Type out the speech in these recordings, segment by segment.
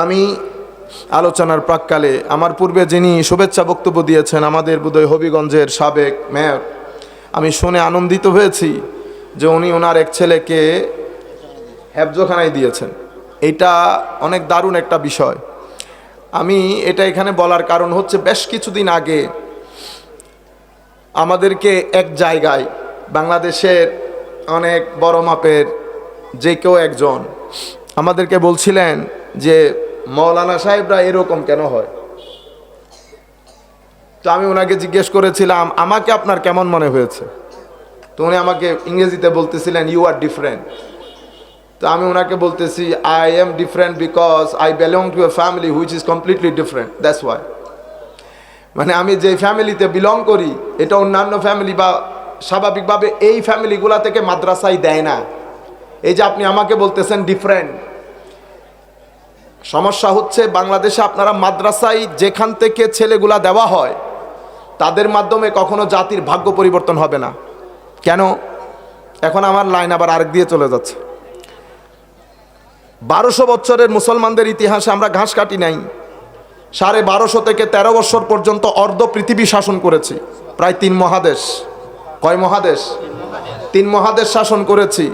আমি আলোচনার প্রাক্কালে আমার পূর্বে যিনি শুভেচ্ছা বক্তব্য দিয়েছেন আমাদের বোধহয় হবিগঞ্জের সাবেক মেয়র, আমি শুনে আনন্দিত হয়েছি যে উনি ওনার এক ছেলেকে হেফজখানায় দিয়েছেন। এটা অনেক দারুণ একটা বিষয়। আমি এটা এখানে বলার কারণ হচ্ছে, বেশ কিছুদিন আগে আমাদেরকে এক জায়গায় বাংলাদেশের অনেক বড় মাপের যে কেউ একজন আমাদেরকে বলছিলেন যে মৌলানা সাহেবরা এরকম কেন হয়। তো আমি ওনাকে জিজ্ঞেস করেছিলাম আমাকে আপনার কেমন মনে হয়েছে। তো উনি আমাকে ইংরেজিতে বলতেছিলেন ইউ আর ডিফারেন্ট। তো আমি ওনাকে বলতেছি I am different because I belong to A family which is completely different, that's why. মানে আমি যে ফ্যামিলিতে বিলং করি এটা অন্যান্য ফ্যামিলি বা স্বাভাবিকভাবে এই ফ্যামিলিগুলা থেকে মাদ্রাসায় দেয় না। এই যে আপনি আমাকে বলতেছেন ডিফারেন্ট, সমস্যা হচ্ছে বাংলাদেশে আপনারা মাদ্রাসায় যেখান থেকে ছেলেগুলা দেওয়া হয় তাদের মাধ্যমে কখনো জাতির ভাগ্য পরিবর্তন হবে না। কেন? এখন আমার লাইন আবার আরেক দিয়ে চলে যাচ্ছে। 1200 বছরের মুসলমানদের ইতিহাসে আমরা ঘাস কাটি নাই। 1250 থেকে 13 বছর পর্যন্ত অর্ধ পৃথিবী শাসন করেছি, প্রায় 3 মহাদেশ। কয় মহাদেশ? 3 মহাদেশ শাসন করেছি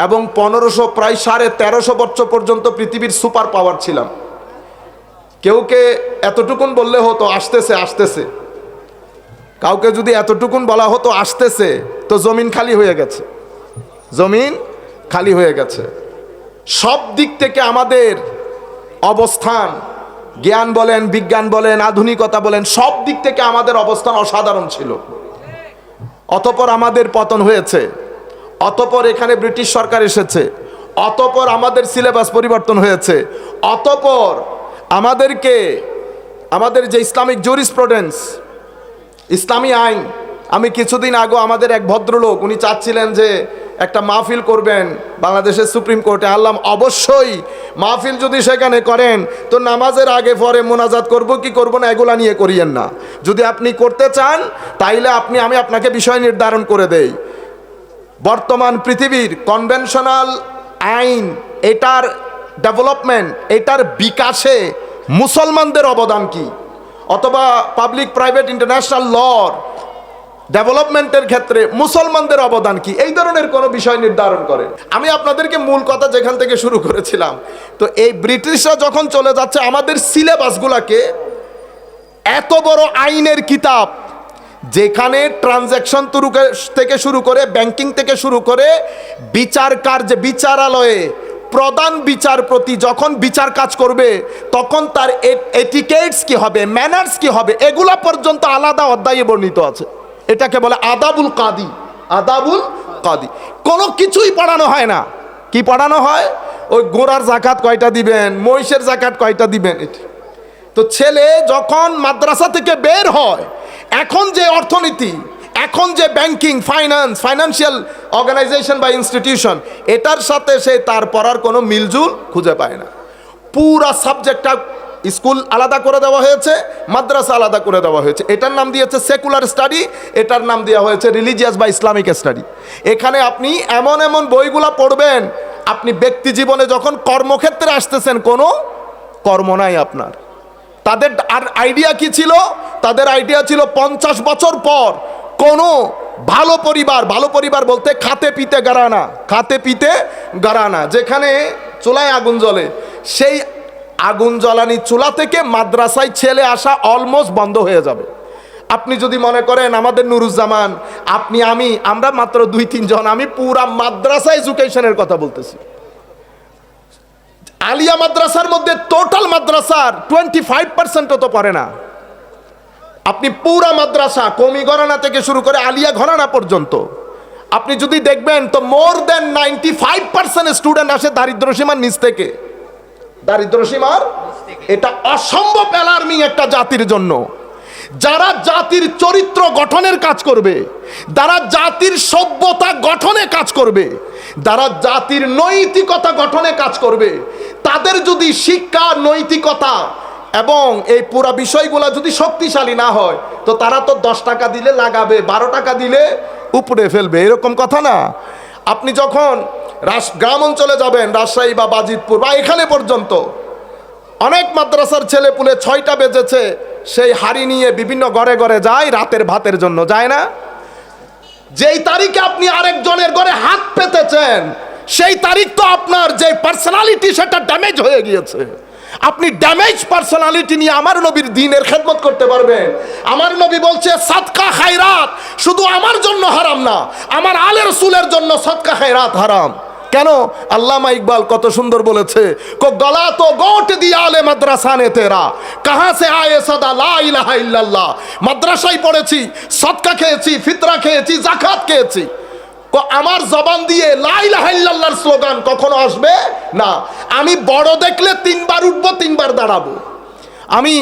এবং 1500 প্রায় 1350 বছর পর্যন্ত পৃথিবীর সুপার পাওয়ার ছিলাম। কেউকে এতটুকুন বললে হতো আসতেছে আসতেছে, কাউকে যদি এতটুকুন বলা হতো আসতেছে, তো জমিন খালি হয়ে গেছে, জমিন খালি হয়ে গেছে। সব দিক থেকে আমাদের অবস্থান, জ্ঞান বলেন, বিজ্ঞান বলেন, আধুনিকতা বলেন, সব দিক থেকে আমাদের অবস্থান অসাধারণ ছিল। অতঃপর আমাদের পতন হয়েছে, অতঃপর এখানে ব্রিটিশ সরকার এসেছে, অতঃপর আমাদের সিলেবাস পরিবর্তন হয়েছে, অতঃপর আমাদেরকে আমাদের যে ইসলামিক জুরিসপ্রুডেন্স, ইসলামী আইন, আমি কিছুদিন আগে আমাদের এক ভদ্রলোক উনি চাচ্ছিলেন যে একটা মাহফিল করবেন বাংলাদেশের সুপ্রিম কোর্টে। আল্লাহ অবশ্যই মাহফিল যদি সেখানে করেন তো নামাজের আগে পরে মোনাজাত করব কি করব না এগুলা নিয়ে করিয়েন না। যদি আপনি করতে চান তাইলে আমি আপনাকে বিষয় নির্ধারণ করে দেই। বর্তমান পৃথিবীর কনভেনশনাল আইন, এটার ডেভেলপমেন্ট, এটার বিকাশে মুসলমানদের অবদান কি, অথবা পাবলিক প্রাইভেট ইন্টারন্যাশনাল লর ডেভেলপমেন্টের ক্ষেত্রে মুসলমানদের অবদান কি, এই ধরনের কোনো বিষয় নির্ধারণ করে। আমি আপনাদেরকে মূল কথা যেখান থেকে শুরু করেছিলাম, তো এই ব্রিটিশরা যখন চলে যাচ্ছে আমাদের সিলেবাসগুলোকে, এত বড় আইনের কিতাব যেখানে ট্রানজ্যাকশন থেকে শুরু করে ব্যাংকিং থেকে শুরু করে বিচার কার্যে, বিচারালয়ে প্রধান বিচারপতি যখন বিচার কাজ করবে তখন তার এটিকেটস কি হবে, ম্যানার্স কি হবে, এগুলা পর্যন্ত আলাদা অধ্যায়ে বর্ণিত আছে। এটাকে বলে আদাবুল কাদি। আদাবুল কাদি কোনো কিছুই পড়ানো হয় না। কি পড়ানো হয়? ওই গোড়ার জাকাত কয়টা দিবেন, মহিষের জাকাত কয়টা দিবেন। তো ছেলে যখন মাদ্রাসা থেকে বের হয়, এখন যে অর্থনীতি, এখন যে ব্যাংকিং, ফাইন্যান্সিয়াল অর্গানাইজেশন বা ইনস্টিটিউশন, এটার সাথে সে তার পড়ার কোনো মিলজুল খুঁজে পায় না। পুরা সাবজেক্টটা স্কুল আলাদা করে দেওয়া হয়েছে, মাদ্রাসা আলাদা করে দেওয়া হয়েছে। এটার নাম দিয়েছে সেকুলার স্টাডি, এটার নাম দেওয়া হয়েছে রিলিজিয়াস বা ইসলামিক স্টাডি। এখানে আপনি এমন এমন বইগুলা পড়বেন, আপনি ব্যক্তি জীবনে যখন কর্মক্ষেত্রে আসতেছেন কোনো কর্ম নাই আপনার। তাদের আর আইডিয়া কি ছিল? তাদের আইডিয়া ছিল 50 বছর পর কোনো ভালো পরিবার বলতে খাতে পিতে গারানা, খাতে পিতে গারানা, যেখানে চুলায় আগুন জ্বলে, সেই আগুন জ্বালানি চুলা থেকে মাদ্রাসায় ছেলে আসা অলমোস্ট বন্ধ হয়ে যাবে। আপনি যদি মনে করেন আমাদের নুরুজ্জামান, আপনি, আমরা মাত্র 2-3 জন, আমি পুরা মাদ্রাসা এডুকেশনের কথা বলতেছি। আলিয়া মাদ্রাসার মধ্যে টোটাল মাদ্রাসার 25% তো পড়ে না। আপনি পুরা মাদ্রাসা কমি ঘরানা থেকে শুরু করে আলিয়া ঘরানা পর্যন্ত আপনি যদি দেখবেন তো মোর দেন 95% স্টুডেন্ট আসে দারিদ্র সীমার নিচ থেকে। দারিদ্র সীমার, এটা অসম্ভব অ্যালার্মিং একটা জাতির জন্য। যারা জাতির চরিত্র গঠনের কাজ করবে, যারা জাতির সভ্যতা গঠনে কাজ করবে, যারা জাতির নৈতিকতা গঠনে কাজ করবে, তাদের যদি শিক্ষা, নৈতিকতা এবং এই পুরা বিষয়গুলো যদি শক্তিশালী না হয় তো তারা তো 10 টাকা দিলে লাগাবে, 12 টাকা দিলে উপড়ে ফেলবে, এরকম কথা না। আপনি যখন গ্রাম অঞ্চলে যাবেন, রাজশাহী বা বাজিতপুর বা এখানে পর্যন্ত অনেক মাদ্রাসার ছেলে পুলে 6টা বেজেছে, সেই হাড়ি নিয়ে বিভিন্ন ঘরে ঘরে যায় রাতের ভাতের জন্য, যায় না? যেই তারিখে আপনি আরেকজনের ঘরে হাত পেতেছেন, সেই তারিখ তো আপনার যে পার্সোনালিটি সেটা ড্যামেজ হয়ে গিয়েছে। আপনি ড্যামেজ পার্সোনালিটি নিয়ে আমার নবীর দ্বীনের খেদমত করতে পারবেন? আমার নবী বলছে সাদকা খায়রাত শুধু আমার জন্য হারাম না, আমার আলে রাসূলের জন্য সাদকা খায়রাত হারাম। কেন? আল্লামা ইকবাল কত সুন্দর বলেছে, কো গলা তো গোট দিয়া আলে মাদ্রাসা নে তেরা, কাহা সে আয়ে সাদা লা ইলাহা ইল্লাল্লাহ। মাদ্রাসায় পড়েছি, সদকা খেয়েছি, ফিতরা খেয়েছি, যাকাত খেয়েছি, আমার জবান দিয়ে লা ইলাহা ইল্লাল্লাহর স্লোগান কখনো আসবে না। আমি বড় দেখলে 3 বার উঠবো, 3 বার দাঁড়াবো। আমি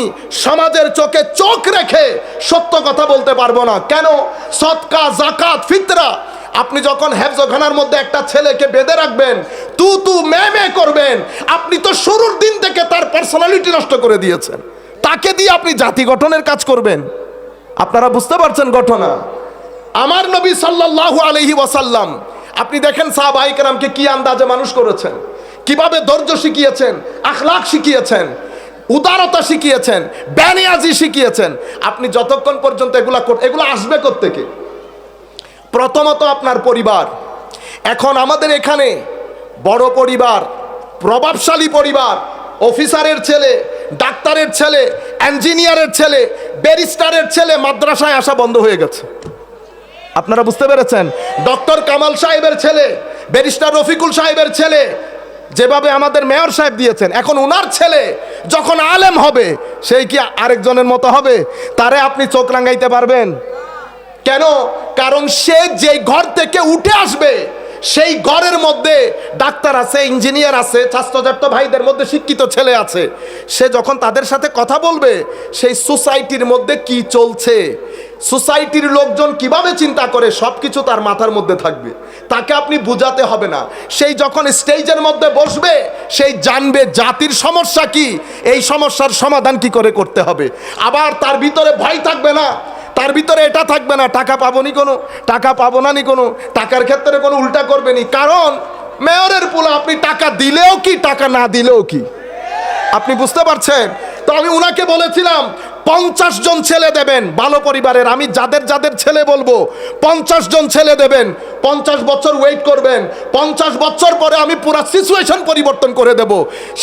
সমাজের চোখে চোখ রেখে সত্য কথা বলতে পারবো না। কেন? সদকা, যাকাত, ফিতরা আপনি যখন হেফজখানার মধ্যে একটা ছেলেকে বেঁধে রাখবেন, তু মে করবেন, আপনি তো শুরুর দিন থেকে তার পার্সোনালিটি নষ্ট করে দিয়েছেন। তাকে দিয়ে আপনি জাতি গঠনের কাজ করবেন? আপনারা বুঝতে পারছেন ঘটনা? আমার নবী সাল্লাল্লাহু আলাইহি ওয়াসাল্লাম, আপনি দেখেন সাহাবায়ে কেরামকে কি আন্দাজে মানুষ করেছেন, কিভাবে ধৈর্য শিখিয়েছেন, আখলাক শিখিয়েছেন, উদারতা শিখিয়েছেন, বেনিয়াজি শিখিয়েছেন। আপনি যতক্ষণ পর্যন্ত এগুলো আসবে কোত্থেকে? প্রথমত আপনার পরিবার। এখন আমাদের এখানে বড় পরিবার, প্রভাবশালী পরিবার, অফিসারের ছেলে, ডাক্তারের ছেলে, ইঞ্জিনিয়ারের ছেলে, ব্যারিস্টারের ছেলে মাদ্রাসায় আসা বন্ধ হয়ে গেছে। আপনারা বুঝতে পেরেছেন? ডক্টর কামাল সাহেবের ছেলে, ব্যারিস্টার রফিকুল সাহেবের ছেলে, যেভাবে আমাদের মেয়র সাহেব দিয়েছেন, এখন ওনার ছেলে যখন আলেম হবে, সেই কি আরেকজনের মতো হবে? তারে আপনি চোখ রাঙাইতে পারবেন? কেন? কারণ সে যেই ঘর থেকে উঠে আসবে, সেই ঘরের মধ্যে ডাক্তার আছে, ইঞ্জিনিয়ার আছে, ছাত্রছাত্র ভাইদের মধ্যে শিক্ষিত ছেলে আছে। সে যখন তাদের সাথে কথা বলবে, সেই সোসাইটির মধ্যে কি চলছে, সোসাইটির লোকজন কিভাবে চিন্তা করে, সব কিছু তার মাথার মধ্যে থাকবে। তাকে আপনি বুঝাতে হবে না। সেই যখন স্টেজের মধ্যে বসবে, সেই জানবে জাতির সমস্যা কি, এই সমস্যার সমাধান কি করে করতে হবে। আবার তার ভিতরে ভয় থাকবে না, তার ভিতরে এটা থাকবে না টাকা পাবো নি কোনো, টাকা পাবো না নি কোনো, টাকার ক্ষেত্রে কোনো উল্টা করবে নি। কারণ মেয়রের পোলা, আপনি টাকা দিলেও কি, টাকা না দিলেও কি। আপনি বুঝতে পারছেন? তো আমি উনাকে বলেছিলাম 50 জন ছেলে দেবেন ভালো পরিবারের। আমি যাদের যাদের ছেলে বলবো 50 জন ছেলে দেবেন, 50 বছর ওয়েট করবেন, 50 বছর পরে আমি পুরো সিচুয়েশন পরিবর্তন করে দেব।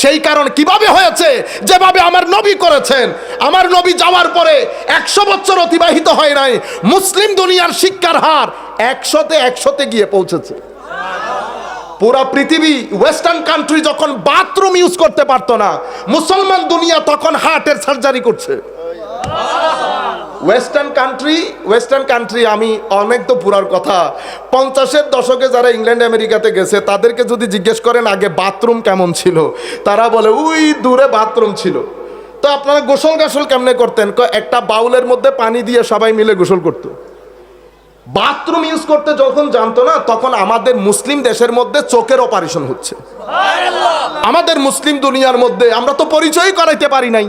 সেই কারণ কিভাবে হয়েছে? যেভাবে আমার নবী করেছেন। আমার নবী যাওয়ার পরে 100 বছর অতিবাহিত হয় নাই, মুসলিম দুনিয়ার শিক্ষার হার 100তে গিয়ে পৌঁছেছে। পুরা পৃথিবী, ওয়েস্টার্ন কান্ট্রি যখন বাথরুম ইউজ করতে পারতো না, মুসলমান দুনিয়া তখন হার্টের সার্জারি করছে। ওয়েস্টার্ন কান্ট্রি আমি অনেক তো পুরার কথা, 50-এর দশকে যারা ইংল্যান্ড আমেরিকাতে গেছে, তাদেরকে যদি জিজ্ঞেস করেন আগে বাথরুম কেমন ছিল, তারা বলে ওই দূরে বাথরুম ছিল। তো আপনারা গোসল কেমনে করতেন? একটা বাউলের মধ্যে পানি দিয়ে সবাই মিলে গোসল করতো। বাথরুম ইউজ করতে যখন জানতো না, তখন আমাদের মুসলিম দেশের মধ্যে চোখের অপারেশন হচ্ছে। আমাদের মুসলিম দুনিয়ার মধ্যে আমরা তো পরিচয় করাইতে পারি নাই।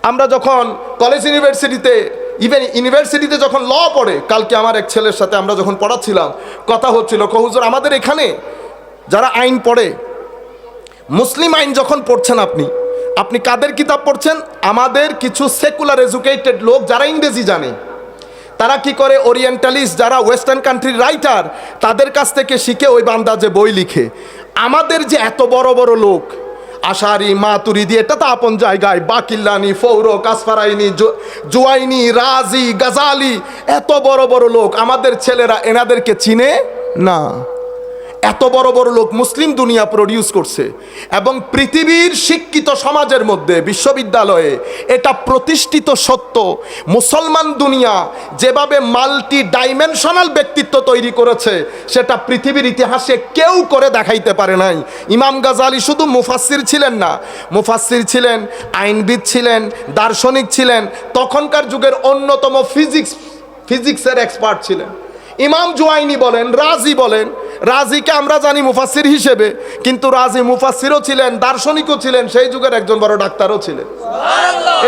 আমরা যখন কলেজ ইউনিভার্সিটিতে যখন ল পড়ে, কালকে আমার এক ছেলের সাথে আমরা যখন পড়াচ্ছিলাম, কথা হচ্ছিল, হুজুর আমাদের এখানে যারা আইন পড়ে, মুসলিম আইন যখন পড়ছেন, আপনি কাদের কিতাব পড়ছেন? আমাদের কিছু সেকুলার এডুকেটেড লোক যারা ইংরেজি জানে, তারা কি করে, ওরিয়েন্টালিস্ট যারা ওয়েস্টার্ন কান্ট্রির রাইটার, তাদের কাছ থেকে শিখে ওই বান্দাজে বই লিখে। আমাদের যে এত বড় বড় লোক, আশারি, মাতুরিদি, এটা তো আপন জায়গায়, বাকিল্লানি, ফৌর, কাসফারাইনি, জুয়াইনি, রাজি, গাজালি, এত বড় বড় লোক, আমাদের ছেলেরা এনাদেরকে চিনে না। এত বড় বড় লোক মুসলিম দুনিয়া প্রডিউস করছে, এবং পৃথিবীর শিক্ষিত সমাজের মধ্যে, বিশ্ববিদ্যালয়ে এটা প্রতিষ্ঠিত সত্য, মুসলমান দুনিয়া যেভাবে মাল্টি ডাইমেনশনাল ব্যক্তিত্ব তৈরি করেছে, সেটা পৃথিবীর ইতিহাসে কেউ করে দেখাইতে পারে নাই। ইমাম গাজালি শুধু মুফাসসির ছিলেন না, মুফাসসির ছিলেন, আইনবিদ ছিলেন, দার্শনিক ছিলেন, তখনকার যুগের অন্যতম ফিজিক্সের এক্সপার্ট ছিলেন। ইমাম জুয়াইনি বলেন, রাজি বলেন, রাজিকে আমরা জানি মুফাসসির হিসেবে, কিন্তু রাজি মুফাসসিরও ছিলেন, দার্শনিকও ছিলেন, সেই যুগের একজন বড় ডাক্তারও ছিলেন।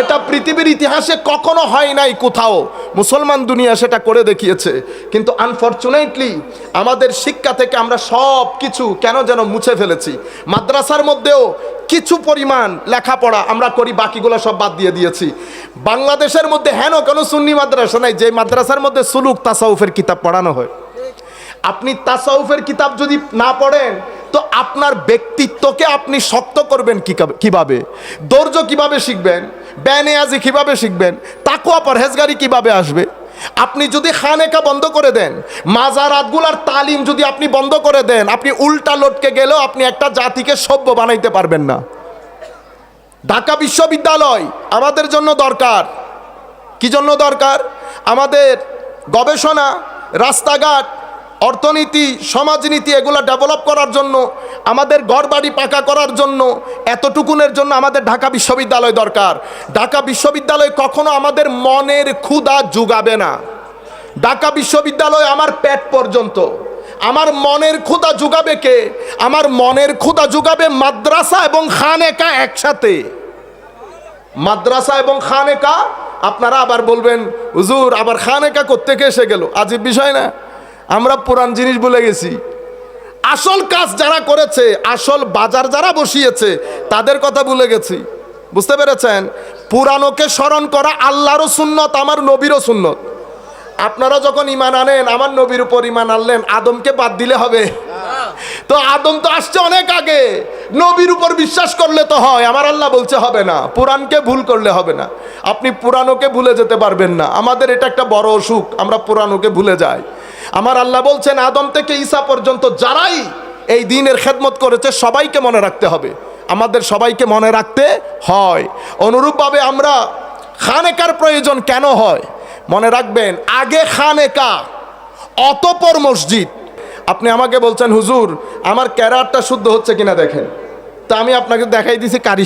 এটা পৃথিবীর ইতিহাসে কখনো হয় নাই কোথাও, মুসলমান দুনিয়া সেটা করে দেখিয়েছে। কিন্তু আনফরচুনেটলি আমাদের শিক্ষা থেকে আমরা সব কিছু কেন যেন মুছে ফেলেছি। মাদ্রাসার মধ্যেও কিছু পরিমাণ লেখাপড়া আমরা করি, বাকিগুলো সব বাদ দিয়ে দিয়েছি। বাংলাদেশের মধ্যে হেন কোনো সুন্নি মাদ্রাসা নাই যে মাদ্রাসার মধ্যে সুলুক তাসাউফের কিতাব পড়ানো হয়। আপনি তাসাউফের কিতাব যদি না পড়েন তো আপনার ব্যক্তিত্বকে আপনি শক্ত করবেন কিভাবে, ধৈর্য কিভাবে শিখবেন, বেনেয়াজি কিভাবে শিখবেন, তাকওয়া পরহেজগারি কিভাবে আসবে? আপনি যদি খানেকা বন্ধ করে দেন, মাজারাতগুলার তালিম যদি আপনি বন্ধ করে দেন, আপনি উল্টা লটকে গেলেও আপনি একটা জাতিকে সভ্য বানাইতে পারবেন না। ঢাকা বিশ্ববিদ্যালয় আমাদের জন্য দরকার। কি জন্য দরকার? আমাদের গবেষণা, রাস্তাঘাট, অর্থনীতি, সমাজনীতি এগুলো ডেভেলপ করার জন্য, আমাদের ঘরবাড়ি পাকা করার জন্য, এতটুকুনের জন্য আমাদের ঢাকা বিশ্ববিদ্যালয় দরকার। ঢাকা বিশ্ববিদ্যালয় কখনো আমাদের মনের ক্ষুধা জুগাবে না। ঢাকা বিশ্ববিদ্যালয় আমার পেট পর্যন্ত। আমার মনের ক্ষুধা জুগাবে কে? আমার মনের ক্ষুধা জুগাবে মাদ্রাসা এবং খানেকা একসাথে। মাদ্রাসা এবং খানেকা। আপনারা আবার বলবেন হুজুর আবার খানেকা কোত্থেকে এসে গেল? আজীব বিষয় না? আমরা পুরান জিনিস ভুলে গেছি। আসল কাজ যারা করেছে, আসল বাজার যারা বসিয়েছে তাদের কথা ভুলে গেছি। বুঝতে পেরেছেন? পুরানোকে স্মরণ করা আল্লাহরও সুন্নত, আমার নবীরও সুন্নত। আপনারা যখন ইমান আনেন, আমার নবীর উপর ইমান আনলেন, আদমকে বাদ দিলে হবে? তো আদম তো আসছে অনেক আগে। নবীর উপর বিশ্বাস করলে তো হয়, আমার আল্লাহ বলছে হবে না। পুরাণকে ভুল করলে হবে না। আপনি পুরানোকে ভুলে যেতে পারবেন না। আমাদের এটা একটা বড় অসুখ, আমরা পুরানোকে ভুলে যাই। আমার আল্লাহ বলছেন আদম থেকে ঈসা পর্যন্ত যারাই এই দ্বীনের খেদমত করেছে সবাইকে মনে রাখতে হবে। আমাদের সবাইকে মনে রাখতে হয়। অনুরূপভাবে আমরা খানেকার প্রয়োজন কেন হয় মনে রাখবেন। আগে খানেকা, অতঃপর মসজিদ। আপনি আমাকে বলছেন হুজুর আমার ক্যারাটটা শুদ্ধ হচ্ছে কিনা দেখেন। তা আমি আপনাকে দেখাই দিছি কারি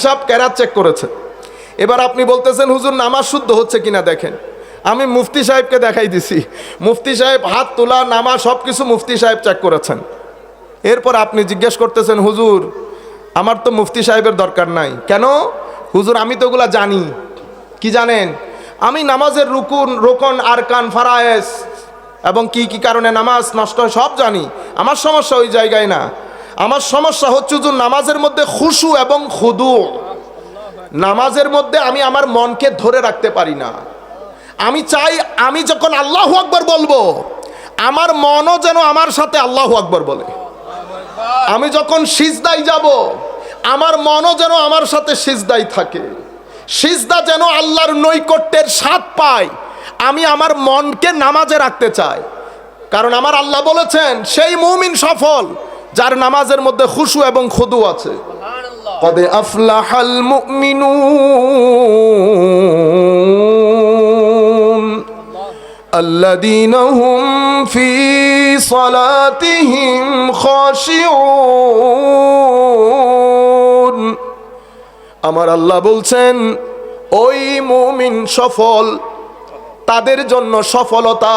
সাহেব ক্যারাট চেক করেছে। এবার আপনি বলতেছেন হুজুর নামাজ শুদ্ধ হচ্ছে কিনা দেখেন। আমি মুফতি সাহেবকে দেখাই দিছি, মুফতি সাহেব হাত তোলা, নামাজ সব কিছু মুফতি সাহেব চেক করেছেন। এরপর আপনি জিজ্ঞেস করতেছেন হুজুর আমার তো মুফতি সাহেবের দরকার নাই। কেন? হুজুর আমি তো ওগুলা জানি। কি জানেন? আমি নামাজের রোকন আরকান ফারায়েজ এবং কি কি কারণে নামাজ নষ্ট হয় সব জানি। আমার সমস্যা ওই জায়গায় না। আমার সমস্যা হচ্ছে যে নামাজের মধ্যে খুশু এবং খুদু। নামাজের মধ্যে আমি আমার মনকে ধরে রাখতে পারি না। আমি চাই আমি যখন আল্লাহু আকবার বলবো আমার মনও যেন আমার সাথে আল্লাহু আকবার বলে। আমি যখন সিজদায় যাব আমার মনও যেন আমার সাথে সিজদায় থাকে। সিজদা যেন আল্লাহর নৈকট্যের স্বাদ পায়। আমি আমার মনকে নামাজে রাখতে চাই, কারণ আমার আল্লাহ বলেছেন সেই মুমিন সফল যার নামাজের মধ্যে খুশু এবং খুদু আছে। কদ আফলাহাল মুমিনুন আল্লাযীনা হুম ফি সালাতিহিম খাশিউন। আমার আল্লাহ বলছেন ওই মুমিন সফল, তাদের জন্য সফলতা,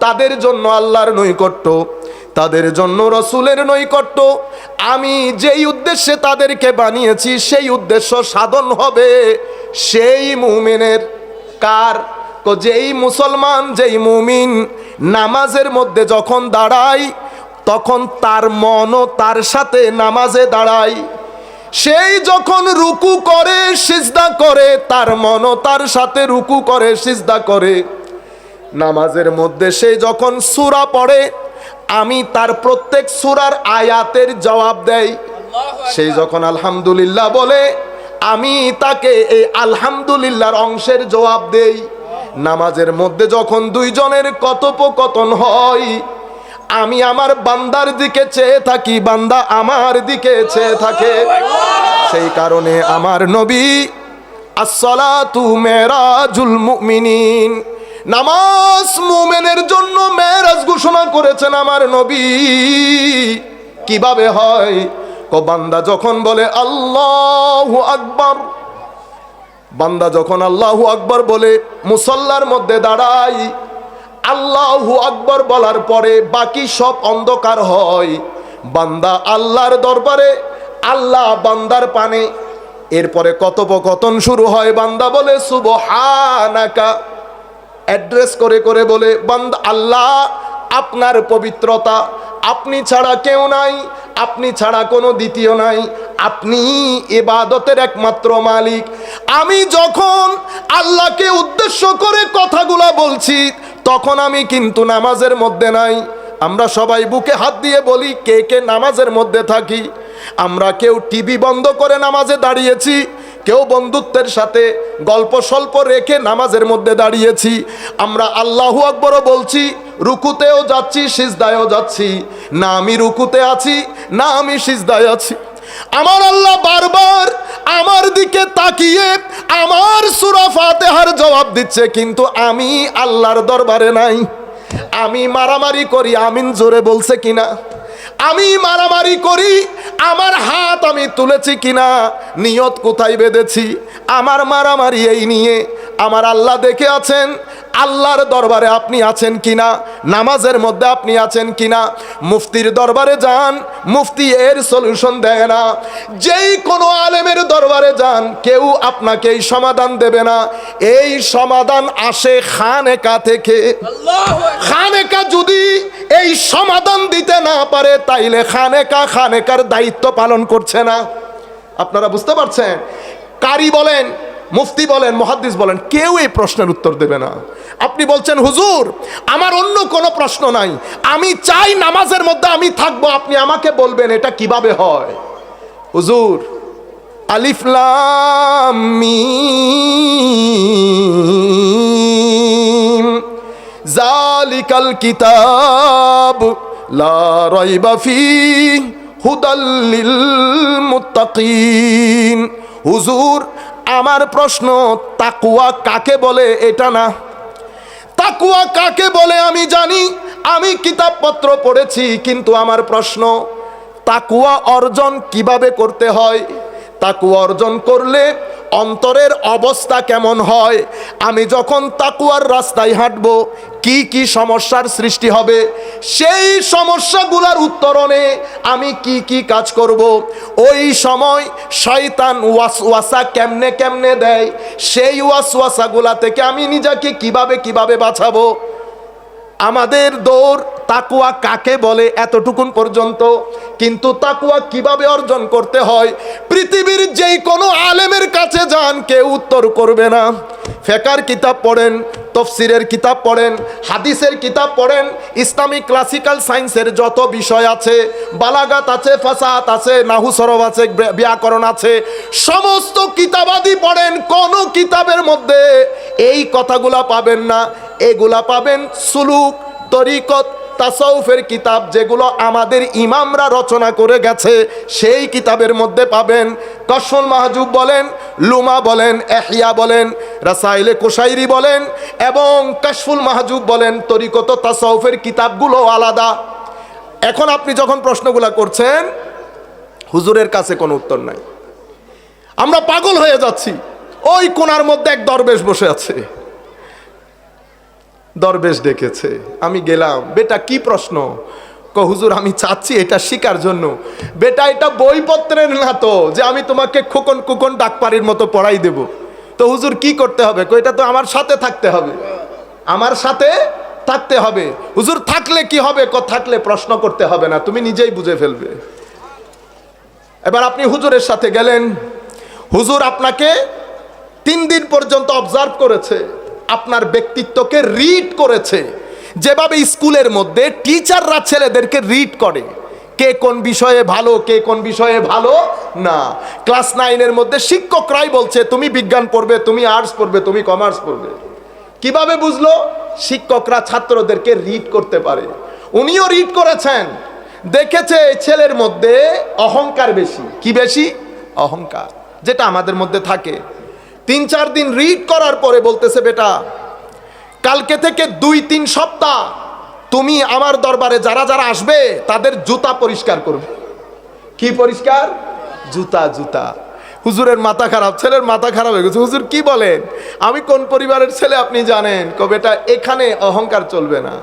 তাদের জন্য আল্লাহর নৈকট্য, তাদের জন্য রসুলের নৈকট্য। আমি যেই উদ্দেশ্যে তাদেরকে বানিয়েছি সেই উদ্দেশ্য সাধন হবে সেই মুমিনের। কার? যেই মুসলমান, যেই মুমিন নামাজের মধ্যে যখন দাঁড়ায় তখন তার মনও তার সাথে নামাজে দাঁড়ায়। সেই যখন রুকু করে সিজদা করে তার মনও তার সাথে রুকু করে সিজদা করে। নামাজের মধ্যে সেই যখন সূরা পড়ে আমি তার প্রত্যেক সূরার আয়াতের জবাব দেই। সেই যখন আলহামদুলিল্লাহ বলে আমি তাকে এই আলহামদুলিল্লাহর অংশের জবাব দেই। নামাজের মধ্যে যখন দুইজনের কথোপকথন হয় আমি আমার বান্দার দিকে চেয়ে থাকি, বান্দা আমার দিকে চেয়ে থাকে। সেই কারণে আমার নবী আসসালাতু মেরাজুল মুমিনিন, নামাজ মুমিনের জন্য মেরাজ ঘোষণা করেছেন আমার নবী। কিভাবে হয়? বান্দা যখন বলে আল্লাহু আকবার, বান্দা যখন আল্লাহু আকবার বলে মুসল্লার মধ্যে দাঁড়ায়, আল্লাহু আকবার বলার পরে বাকি সব অন্ধকার হয়। বান্দা আল্লাহর দরবারে, আল্লাহ বান্দার পানে এরপরে কথোপকথন শুরু হয়, বান্দা বলে সুবহানাকা, অ্যাড্রেস করে করে বলে, বান্দা আল্লাহ আপনার পবিত্রতা, আপনি ছাড়া কেউ নাই, আপনি ছাড়া কোনো দ্বিতীয় নাই, আপনি ইবাদতের একমাত্র মালিক। আমি যখন আল্লাহকে উদ্দেশ্য করে কথাগুলা বলছি তখন আমি কিন্তু নামাজের মধ্যে নাই। আমরা সবাই বুকে হাত দিয়ে বলি কে কে নামাজের মধ্যে থাকি। আমরা কেউ টিভি বন্ধ করে নামাজে দাঁড়িয়েছি, কেউ বন্ধুত্বের সাথে গল্প স্বল্প রেখে নামাজের মধ্যে দাঁড়িয়েছি। আমরা আল্লাহু আকবরও বলছি, রুকুতেও যাচ্ছি, সিজদায়ও যাচ্ছি, না আমি রুকুতে আছি না আমি সিজদায় আছি। আমার আল্লাহ বারবার আমার দিকে তাকিয়ে আমার সূরা ফাতিহার জবাব দিচ্ছে, কিন্তু আমি আল্লাহর দরবারে নাই। আমি মারামারি করি, আমিন জোরে বলছে কিনা? আমি মারামারি করি, আমার হাত আমি তুলেছি কিনা, নিয়ত কোথায় বেঁধেছি? আমার মারামারি এই নিয়ে। আমার আল্লাহ দেখে আছেন, আল্লাহর দরবারে আপনি আছেন কিনা, নামাজের মধ্যে আপনি আছেন কিনা। মুফতির দরবারে যান, মুফতি এর সলিউশন দেয় না। যেই কোনো আলেমের দরবারে যান, কেউ আপনাকে এই সমাধান দেবে না। এই সমাধান আসে খানেকা থেকে। খানেকা যদি এই সমাধান দিতে না পারে, তাইলে খানেকার দায়িত্ব পালন করছে না। আপনারা বুঝতে পারছেন? কারি বলেন, মুফতি বলেন, মুহাদ্দিস বলেন, কেউ এই প্রশ্নের উত্তর দেবে না। আপনি বলছেন হুজুর আমার অন্য কোনো প্রশ্ন নাই, আমি চাই নামাজের মধ্যে আমি থাকবো, আপনি আমাকে বলবেন এটা কিভাবে হয়। হুজুর আলিফ লাম মিম যালিকাল কিতাব লা রাইবা ফীহি হুদাল লিল মুত্তাকিন। হুজুর আমার প্রশ্ন তাকওয়া কাকে বলে এটা না। তাকওয়া কাকে বলে আমি জানি, আমি কিতাবপত্র পড়েছি, কিন্তু আমার প্রশ্ন তাকওয়া অর্জন কিভাবে করতে হয়, তাকওয়া অর্জন করলে অন্তরের অবস্থা কেমন হয়, আমি যখন তাকওয়ার রাস্তায় হাঁটবো কি কি সমস্যার সৃষ্টি হবে, সেই সমস্যাগুলোর উত্তরণে আমি কি কি কাজ করব, ওই সময় শয়তান ওয়াসওয়াসা কেমনে কেমনে দেয়, সেই ওয়াসওয়াসাগুলা থেকে আমি নিজেকে কিভাবে বাঁচাবো। আমাদের দৌড় তাকওয়া কাকে বলে এতটুকুন পর্যন্ত, কিন্তু তাকওয়া কিভাবে অর্জন করতে হয় পৃথিবীর যেই কোনো আলেমের কাছে যান কেউ উত্তর করবে না। ফিকহের কিতাব পড়েন, তাফসীরের কিতাব পড়েন, হাদিসের কিতাব পড়েন, ইসলামিক ক্লাসিক্যাল সায়েন্সের যত বিষয় আছে, বালাগাত আছে, ফাসাহাত আছে, নাহু সরফ আছে, ব্যাকরণ আছে, সমস্ত কিতাবাদি পড়েন, কোন কিতাবের মধ্যে এই কথাগুলা পাবেন না। এগুলা পাবেন সুলুক, তরিকত, তাসাউফের কিতাব, যেগুলো আমাদের ইমামরা রচনা করে গেছে, সেই কিতাবের মধ্যে পাবেন। কাশফুল মাহজুব বলেন, লুমা বলেন, ইহয়া বলেন, রাসাইলে কুশাইরি বলেন এবং কাশফুল মাহজুব বলেন, তরিকত তাসাউফের কিতাবগুলো আলাদা। এখন আপনি যখন প্রশ্নগুলা করছেন, হুজুরের কাছে কোনো উত্তর নাই, আমরা পাগল হয়ে যাচ্ছি। ওই কোণার মধ্যে এক দরবেশ বসে আছে, দরবেশ ডেকেছে, আমি গেলাম, বেটা কি প্রশ্ন? হুজুর আমি চাচ্ছি এটা শিকার জন্য। বেটা এটা বইপত্রের না তো যে আমি তোমাকে খোকন কুকন ডাকপাড়ির মতো পড়াই দেব। তো হুজুর কি করতে হবে? এটা তো আমার সাথে থাকতে হবে, আমার সাথে থাকতে হবে। হুজুর থাকলে কি হবে? থাকলে প্রশ্ন করতে হবে না, তুমি নিজেই বুঝে ফেলবে। এবার আপনি হুজুরের সাথে গেলেন, হুজুর আপনাকে 3 দিন পর্যন্ত অবজার্ভ করেছে, আপনার ব্যক্তিত্বকে রিড করেছে, যেভাবে স্কুলের মধ্যে টিচাররা ছেলেদেরকে রিড করে, কে কোন বিষয়ে ভালো, কে কোন বিষয়ে ভালো না। ক্লাস 9-এর মধ্যে শিক্ষকরাই বলছে তুমি বিজ্ঞান পড়বে, তুমি আর্টস পড়বে, তুমি কমার্স পড়বে। কিভাবে বুঝলো? শিক্ষকরা ছাত্রদেরকে রিড করতে পারে। উনিও রিড করেছেন, দেখেছে ছেলের মধ্যে অহংকার বেশি। কি বেশি? অহংকার, যেটা আমাদের মধ্যে থাকে। 3-4 দিন রিড করার পরে বলতেছে, বেটা কালকে থেকে 2-3 সপ্তাহ তুমি আমার দরবারে যারা যারা আসবে তাদের জুতা পরিষ্কার করবে। কি পরিষ্কার? জুতা। হুজুরের মাথা খারাপ, ছেলের মাথা খারাপ হয়ে গেছে। হুজুর কি বলেন? আমি কোন পরিবারের ছেলে আপনি জানেন? বেটা এখানে অহংকার চলবে না।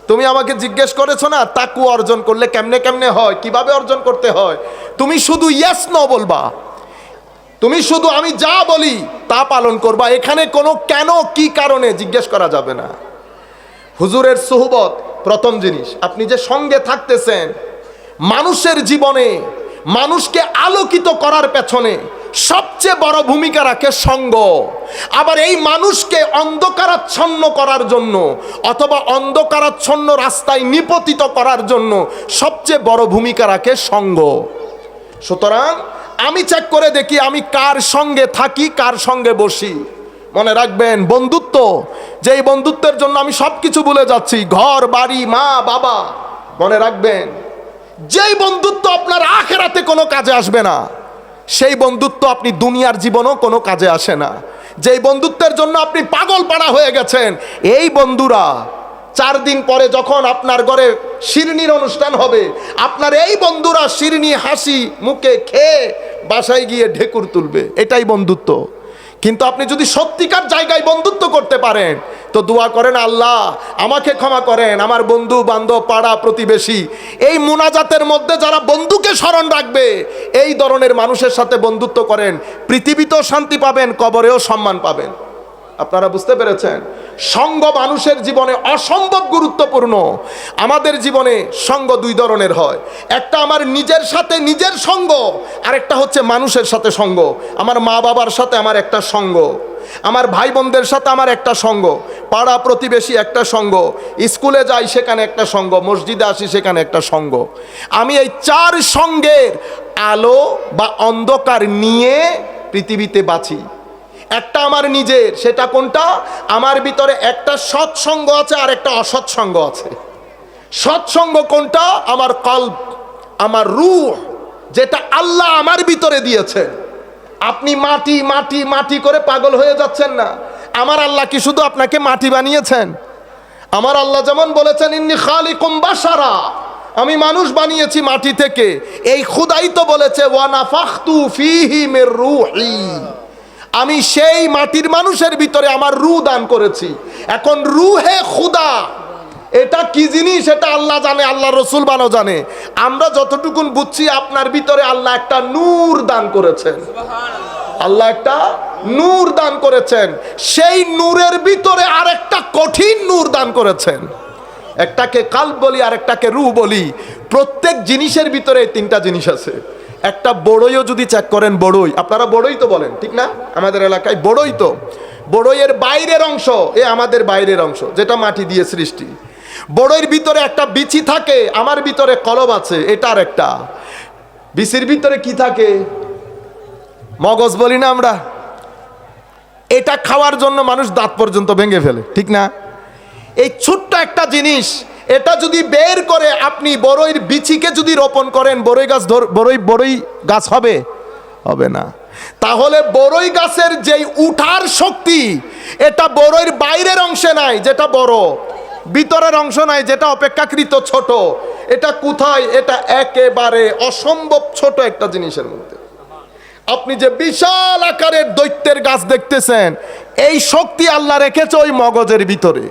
তুমি আমাকে জিজ্ঞেস করেছো না তাকওয়া অর্জন করলে কেমনে কেমনে হয়, কিভাবে অর্জন করতে হয়, তুমি শুধু ইয়েস নো বলবা। তুমি শুধু আমি যা বলি তা পালন করবা, এখানে কোনো কেন কি কারণে জিজ্ঞেস করা যাবে না। হুজুরের সুহবত প্রথম জিনিস। আপনি যে সঙ্গে থাকতেছেন, মানুষের জীবনে মানুষকে আলোকিত করার পেছনে সবচেয়ে বড় ভূমিকা রাখে সঙ্গ। আবার এই মানুষকে অন্ধকারাচ্ছন্ন করার জন্য অথবা অন্ধকারাচ্ছন্ন রাস্তায় নিপতিত করার জন্য সবচেয়ে বড় ভূমিকা রাখে সঙ্গ। সুতরাং আমি চেক করে দেখি আমি কার সঙ্গে থাকি, কার সঙ্গে বসি। মনে রাখবেন, বন্ধুত্ব, যেই বন্ধুত্বের জন্য আমি সব কিছু ভুলে যাচ্ছি, ঘর বাড়ি মা বাবা, মনে রাখবেন যেই বন্ধুত্ব আপনার আখিরাতে কোনো কাজে আসবে না, সেই বন্ধুত্ব আপনি দুনিয়ার জীবনেও কোনো কাজে আসে না। যেই বন্ধুত্বের জন্য আপনি পাগল পাড়া হয়ে গেছেন, এই বন্ধুরা 4 দিন পরে যখন আপনার ঘরে শিরনির অনুষ্ঠান হবে, আপনার এই বন্ধুরা শিরনি হাসি মুখে খেয়ে বাসায় গিয়ে ঢেকুর তুলবে। এটাই বন্ধুত্ব। কিন্তু আপনি যদি সত্যিকার জায়গায় বন্ধুত্ব করতে পারেন তো দোয়া করেন, আল্লাহ আমাকে ক্ষমা করেন, আমার বন্ধু বান্ধব পাড়া প্রতিবেশী, এই মুনাজাতের মধ্যে যারা বন্ধুকে স্মরণ রাখবে, এই ধরনের মানুষের সাথে বন্ধুত্ব করেন, পৃথিবীতেও শান্তি পাবেন, কবরেও সম্মান পাবেন। আপনারা বুঝতে পেরেছেন? সঙ্গ মানুষের জীবনে অসম্ভব গুরুত্বপূর্ণ। আমাদের জীবনে সঙ্গ 2 ধরনের হয়। একটা আমার নিজের সাথে নিজের সঙ্গ, আর একটা হচ্ছে মানুষের সাথে সঙ্গ। আমার মা বাবার সাথে আমার একটা সঙ্গ, আমার ভাই বোনদের সাথে আমার একটা সঙ্গ, পাড়া প্রতিবেশী একটা সঙ্গ, স্কুলে যাই সেখানে একটা সঙ্গ, মসজিদে আসি সেখানে একটা সঙ্গ। আমি এই 4 সঙ্গের আলো বা অন্ধকার নিয়ে পৃথিবীতে বাঁচি। একটা আমার নিজের, সেটা কোনটা? আমার ভিতরে একটা সৎসঙ্গ আছে আর একটা অসৎসঙ্গ আছে। সৎসঙ্গ কোনটা? আমার কলব, আমার রূহ, যেটা আল্লাহ আমার ভিতরে দিয়েছে। আপনি মাটি মাটি মাটি করে পাগল হয়ে যাচ্ছেন না। আমার আল্লাহ কি শুধু আপনাকে মাটি বানিয়েছেন? আমার আল্লাহ যেমন বলেছেন, ইন্নী খালিকুম বাশারা, আমি মানুষ বানিয়েছি মাটি থেকে। এই খুদাই তো বলেছে, ওয়া নাফাখতু ফীহি মির রূহি, আমি সেই মাটির মানুষের ভিতরে আমার রূহ দান করেছি। এখন রূহে খুদা এটা কি জিনিস, এটা আল্লাহ জানে, আল্লাহ রসুল বানো জানে। আমরা যতটুকুন বুঝছি, আপনার ভিতরে আল্লাহ একটা নূর দান করেছেন। আল্লাহ একটা নূর দান করেছেন, সেই নূরের ভিতরে আরেকটা কঠিন নূর দান করেছেন। একটাকে কালব বলি, আর একটাকে রূহ বলি। প্রত্যেক জিনিসের ভিতরে 3টা জিনিস আছে। একটা বড়ইও যদি চেক করেন, বড়ই, আপনারা বড়ই তো বলেন, ঠিক না? আমাদের এলাকায় বড়ই তো, বড়ইয়ের বাইরের অংশ, এ আমাদের বাইরের অংশ, যেটা মাটি দিয়ে সৃষ্টি। বড়ইয়ের ভিতরে একটা বিচি থাকে, আমার ভিতরে কলব আছে, এটার একটা। বিচির ভিতরে কি থাকে? মগজ বলি না আমরা। এটা খাওয়ার জন্য মানুষ দাঁত পর্যন্ত ভেঙে ফেলে, ঠিক না? এই ছোট্ট একটা জিনিস, এটা যদি বের করে আপনি বড়ইর বিচিকে যদি রোপণ করেন, বড়ই গাছ হবে? হবে না। তাহলে বড়ই গাছের যেই উঠার শক্তি, এটা বড়ইর বাইরের অংশে নাই, যেটা বড়, ভিতরের অংশ নাই, যেটা অপেক্ষাকৃত ছোট। এটা কোথায়? এটা একেবারে অসম্ভব ছোট একটা জিনিসের মধ্যে। আপনি যে বিশাল আকারের দৈত্যের গাছ দেখতেছেন, এই শক্তি আল্লাহ রেখেছে ওই মগজের ভিতরে।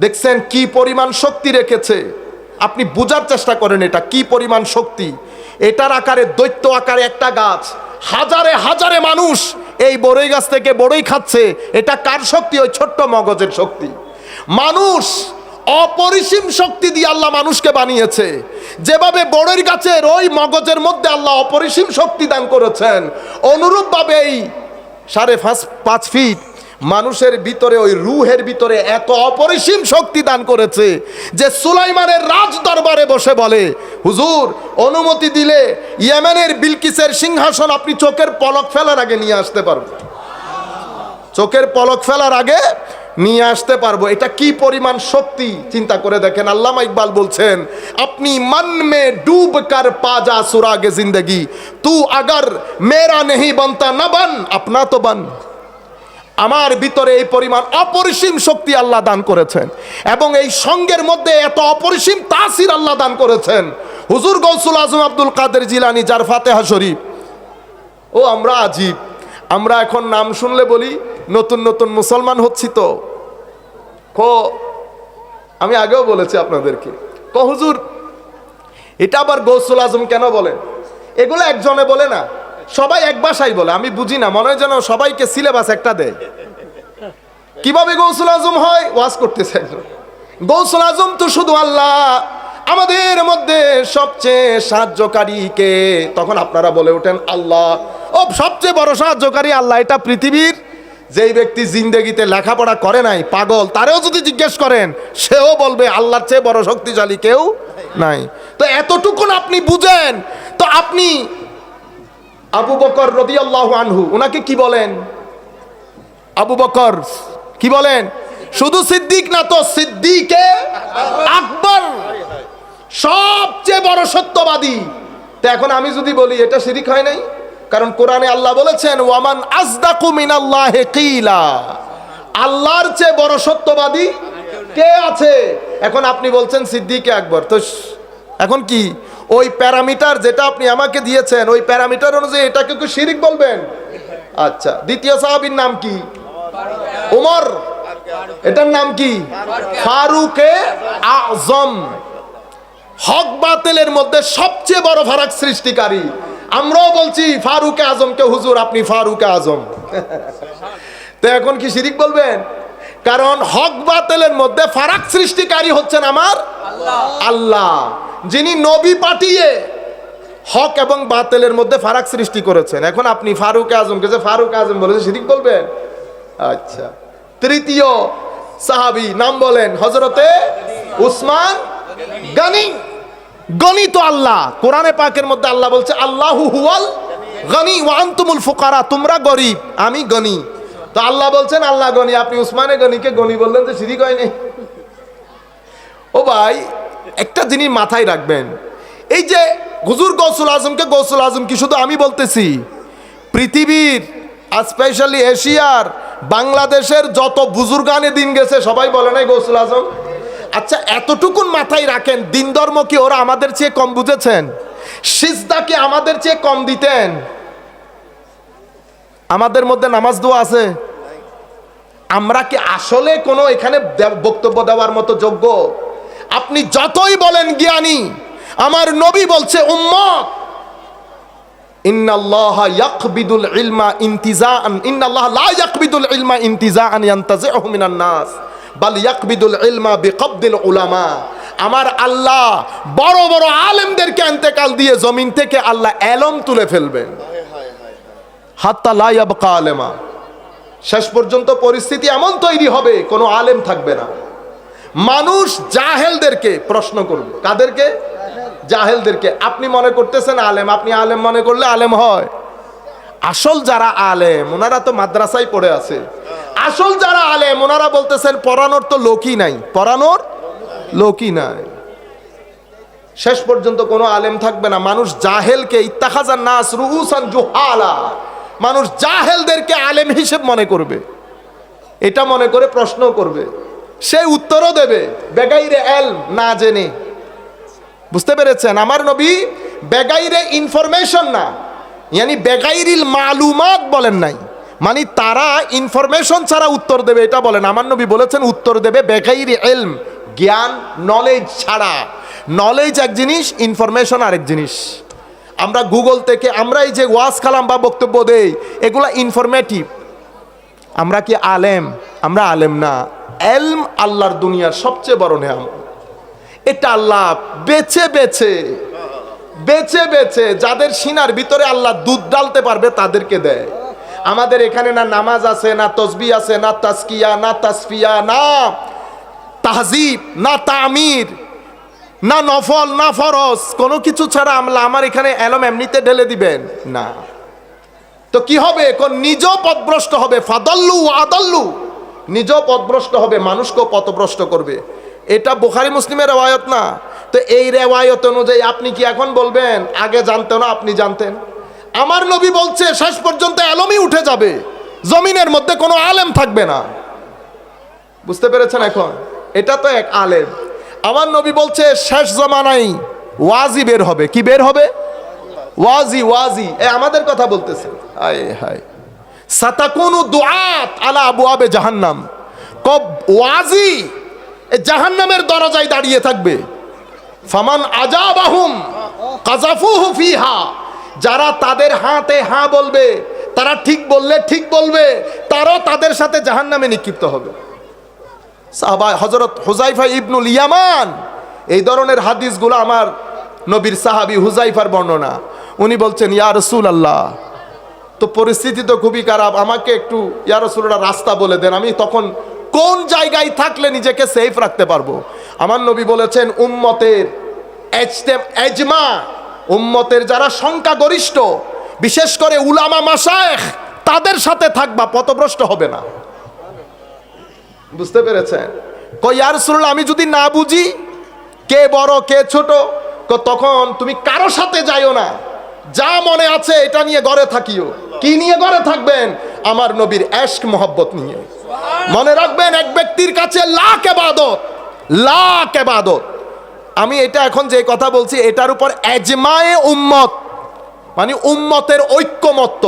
দেখছেন কি পরিমাণ শক্তি রেখেছে? আপনি বোঝার চেষ্টা করেন এটা কি পরিমাণ শক্তি। এটার আকারে, দৈত্য আকারে একটা গাছ, হাজারে হাজারে মানুষ এই বড়ই গাছ থেকে বড়ই খাচ্ছে। এটা কার শক্তি? ওই ছোট্ট মগজের শক্তি। মানুষ অপরিসীম শক্তি দিয়ে আল্লাহ মানুষকে বানিয়েছে। যেভাবে বড়ই গাছের ওই মগজের মধ্যে আল্লাহ অপরিসীম শক্তি দান করেছেন, অনুরূপভাবে এই 5.5 ফিট মানুষের ভিতরে, ওই রূহের ভিতরে এত অপরিসীম শক্তি দান করেছে যে সুলাইমানের রাজ দরবারে বসে বলে, হুজুর অনুমতি দিলে ইয়েমেনের বিলকিসের সিংহাসন আপনি চোখের পলক ফেলার আগে নিয়ে আসতে পারবো। চোখের পলক ফেলার আগে নিয়ে আসতে পারবো। এটা কি পরিমাণ শক্তি চিন্তা করে দেখেন। আল্লামা ইকবাল বলছেন, আপনি মন মে ডুব কর পা যা সুরাগে জিন্দগি, তু আগার মেরা নেহি বনতা না বন আপনা তো বন। আমার ভিতরে এই পরিমাণ অপরিসীম শক্তি আল্লাহ দান করেছেন, এবং এই সঙ্গের মধ্যে এত অপরিসীম তাসির আল্লাহ দান করেছেন। হুজুর গৌসুল আজম আব্দুল কাদের জিলানী, যার ফাতেহা শরীফ, ও আমরা আজীব, আমরা এখন নাম শুনলে বলি নতুন নতুন মুসলমান হচ্ছি। তো আমি আগেও বলেছি আপনাদেরকে, হুজুর এটা আবার গৌসুল আজম কেন বলেন? এগুলো একজনে বলে না, সবাই এক ভাষাই বলে, আমি বুঝি না, মনে হয় যেন সবাইকে সিলেবাস একটা দেয়। কিভাবে গৌসুল আজম হয়? ওয়াজ করতেছে একজন, গৌসুল আজম তো শুধু আল্লাহ, আমাদের মধ্যে সবচেয়ে সাহায্যকারী কে? তখন আপনারা বলে ওঠেন আল্লাহ। ও, সবচেয়ে বড় সাহায্যকারী আল্লাহ, এটা পৃথিবীর যেই ব্যক্তি জিন্দেগিতে লেখাপড়া করে নাই, পাগল, তারেও যদি জিজ্ঞেস করেন সেও বলবে আল্লাহর চেয়ে বড় শক্তিশালী কেউ নাই। তো এতটুকুন আপনি বুঝেন, তো আপনি আবু বকর রাদিয়াল্লাহু আনহু ওনাকে কি বলেন? আবু বকর কি বলেন? শুধু সিদ্দিক না তো, সিদ্দিকে আকবর, সবচেয়ে বড় সত্যবাদী। তো এখন আমি যদি বলি এটা শিরিক হয় নাই? কারণ কোরআনে আল্লাহ বলেছেন ওয়ামান আসদাকু মিনাল্লাহি কিলা, আল্লাহর চেয়ে বড় সত্যবাদী কে আছে? এখন আপনি বলছেন সিদ্দিকে আকবর, তো এখন কি ওই প্যারামিটার যেটা আপনি আমাকে দিয়েছেন ওই প্যারামিটার অনুযায়ী এটাকে কি শিরিক বলবেন? আচ্ছা, দ্বিতীয় সাহাবীর নাম কি? ওমর। এটার নাম কি? ফারুকে আজম। হক বাতিলের মধ্যে সবচেয়ে বড় ফারাক সৃষ্টিকারী। আমরাও বলছি ফারুকে আজমকে হুজুর আপনি ফারুকে আজম। তো এখন কি শিরিক বলবেন? কারণ হক বাতিলের মধ্যে ফারাক সৃষ্টিকারী হচ্ছেন আমার আল্লাহ, যিনি নবী পাঠিয়ে হক এবং বাতিলের মধ্যে ফারাক সৃষ্টি করেছেন। এখন আপনি ফারুকে আজমকে যে ফারুক আজম বলেছে শিরিক বলবেন? আচ্ছা, তৃতীয় সাহাবী নাম বলেন হযরতে উসমান গনি। গনি তো আল্লাহ, কোরআনে পাকের মধ্যে আল্লাহ বলছে আল্লাহু হুয়াল গনি ওয়া আনতুমুল ফুকারা, তোমরা গরিব আমি গনি। তো আল্লাহ বলছেন আল্লাহ গনি, আপনি উসমানে গনিকে গনি বললেন, যে শিরিক হয় নাই? ও ভাই, একটা জিনিস মাথায় রাখবেন, এই যে হুজুর গৌসুল আজমকে গৌসুল আজম কি শুধু আমি বলতেছি, পৃথিবীর স্পেশালি এশিয়ার বাংলাদেশের যত বুজুর্গানে দিন গেছে সবাই বলে নাই গৌসুল আজম? আচ্ছা, এতটুকুন মাথায় রাখেন, দিন ধর্ম কি ওরা আমাদের চেয়ে কম বুঝেছেন? সিজদা কি আমাদের চেয়ে কম দিতেন? আমাদের মধ্যে নামাজ দোয়া আছে? আমরা কি আসলে কোনো এখানে বক্তব্য দেওয়ার মতো যোগ্য? আপনি যতই বলেন জ্ঞানী, আমার নবী বলছে উম্মত ইন্নাল্লাহা ইয়াকবিদুল ইলমা ইনতিজাআন, ইন্নাল্লাহা লা ইয়াকবিদুল ইলমা ইনতিজাআন ইয়ানতাজিহু মিনান নাস বাল ইয়াকবিদুল ইলমা বিকবদিল উলামা। আমার আল্লাহ বড় বড় আলেমদেরকে ইন্তেকাল দিয়ে জমিন থেকে আল্লাহ এলম তুলে ফেলবেন, হাত্তা লা ইয়াবকা আলেমা। শেষ পর্যন্ত পরিস্থিতি এমন তৈরি হবে কোনো আলেম থাকবে না। মানুষ জাহেলদেরকে প্রশ্ন করবে। কাদেরকে? জাহেলদেরকে। আপনি মনে করতেছেন আলেম, আপনি আলেম মনে করলে আলেম হয়? আসল যারা আলেম ওনারা তো মাদ্রাসায় পড়ে আছে। আসল যারা আলেম ওনারা বলতেছেন পড়ানোর তো লোকই নাই, পড়ানোর লোকই নাই। শেষ পর্যন্ত কোনো আলেম থাকবে না। মানুষ জাহেলকে ইত্তাখাযান নাস রুউসান জুহালা, মানুষ জাহেলদেরকে আলেম হিসেব মনে করবে, এটা মনে করে প্রশ্ন করবে, সে উত্তরও দেবে বেগাইরে এলম, না জেনে। বুঝতে পেরেছেন? আমার নবী বেগাইরে ইনফরমেশন না, ইয়ানি বেগাইরিল মালুমাত বলেন নাই, মানে তারা ইনফরমেশন ছাড়া উত্তর দেবে এটা বলেন। আমার নবী বলেছেন উত্তর দেবে বেগাইরে এলম, জ্ঞান নলেজ ছাড়া। নলেজ এক জিনিস, ইনফরমেশন আরেক জিনিস। আমরা গুগল থেকে আমরা এই যে ওয়াজ কালাম বা বক্তব্য দেই এগুলা ইনফরমেটিভ। আমরা কি আলেম? আমরা আলেম না। এলম আল্লাহর দুনিয়ার সবচেয়ে বড় নেয়ামত। এটা আল্লাহ বেছে বেছে বেছে বেছে যাদের সিনার ভিতরে আল্লাহ দুধ ডালতে পারবে তাদেরকে দেয়। আমাদের এখানে না নামাজ আছে, না তসবিহ আছে, না তাসকিয়া, না তাসফিয়া, না তাহজিব, না তামির, না নফল, না ফরজ, কোনো কিছু ছাড়া আমার এখানে এলম এমনিতে ঢেলে দিবেন না। তো কি হবে? কোন নিজ পথভ্রষ্ট হবে, ফাদাল্লু আদাল্লু, নিজ পথভ্রষ্ট হবে, মানুষকেও পথভ্রষ্ট করবে। এটা বুখারী মুসলিমের রেওয়ায়ত না। তো এই রেওয়ায়ত অনুযায়ী আপনি কি এখন বলবেন আগে জানতেন না আপনি জানতেন? আমার নবী বলছে শেষ পর্যন্ত এলমই উঠে যাবে, জমিনের মধ্যে কোনো আলেম থাকবে না। বুঝতে পেরেছেন? এখন এটা তো এক আলেম। আমার নবী বলছে শেষ জামানায় ওয়াজি বের হবে। কি বের হবে? ওয়াজি। ওয়াজি আমাদের কথা বলতেছে। হায় হায়, সাতাকুনু দুআত আলা আবওয়াবে জাহান্নাম। কব ওয়াজি জাহান্নামের দরজায় দাঁড়িয়ে থাকবে। ফামান আজাবাহুম কাযাফুহু ফিহা, যারা তাদের হাতে হাঁ বলবে, তারা ঠিক বললে ঠিক বলবে, তারাও তাদের সাথে জাহান্নামে নিক্ষিপ্ত হবে। সাহাবা হযরত হুযায়ফা ইবনুল ইয়ামান, এই ধরনের হাদিসগুলো আমার নবীর সাহাবী হুযায়ফার বর্ণনা। উনি বলছেন, ইয়া রাসূলুল্লাহ, তো পরিস্থিতি তো খুবই খারাপ, আমাকে একটু ইয়া রাসূলুল্লাহ রাস্তা বলে দেন, আমি তখন কোন জায়গায় থাকলে নিজেকে সেফ রাখতে পারবো। আমার নবী বলেছেন, উম্মতের এজমা, উম্মতের যারা সংখ্যাগরিষ্ঠ, বিশেষ করে উলামা মাশায়েখ, তাদের সাথে থাকবা, পথভ্রষ্ট হবে না। বুঝতে পেরেছেন? কই ইয়া রাসূলুল্লাহ, আমি যদি না বুঝি কে বড় কে ছোট, তখন তুমি কারো সাথে যাইও না, যা মনে আছে এটা নিয়ে ঘরে থাকিও। কি নিয়ে ঘরে থাকবেন? আমার নবীর ইশক মোহাব্বত নিয়ে। মনে রাখবেন, এক ব্যক্তির কাছে লাখ ইবাদত, লাখ ইবাদত। আমি এটা এখন যে কথা বলছি এটার উপর এজমায়ে উম্মত, মানে উম্মতের ঐক্যমত্য।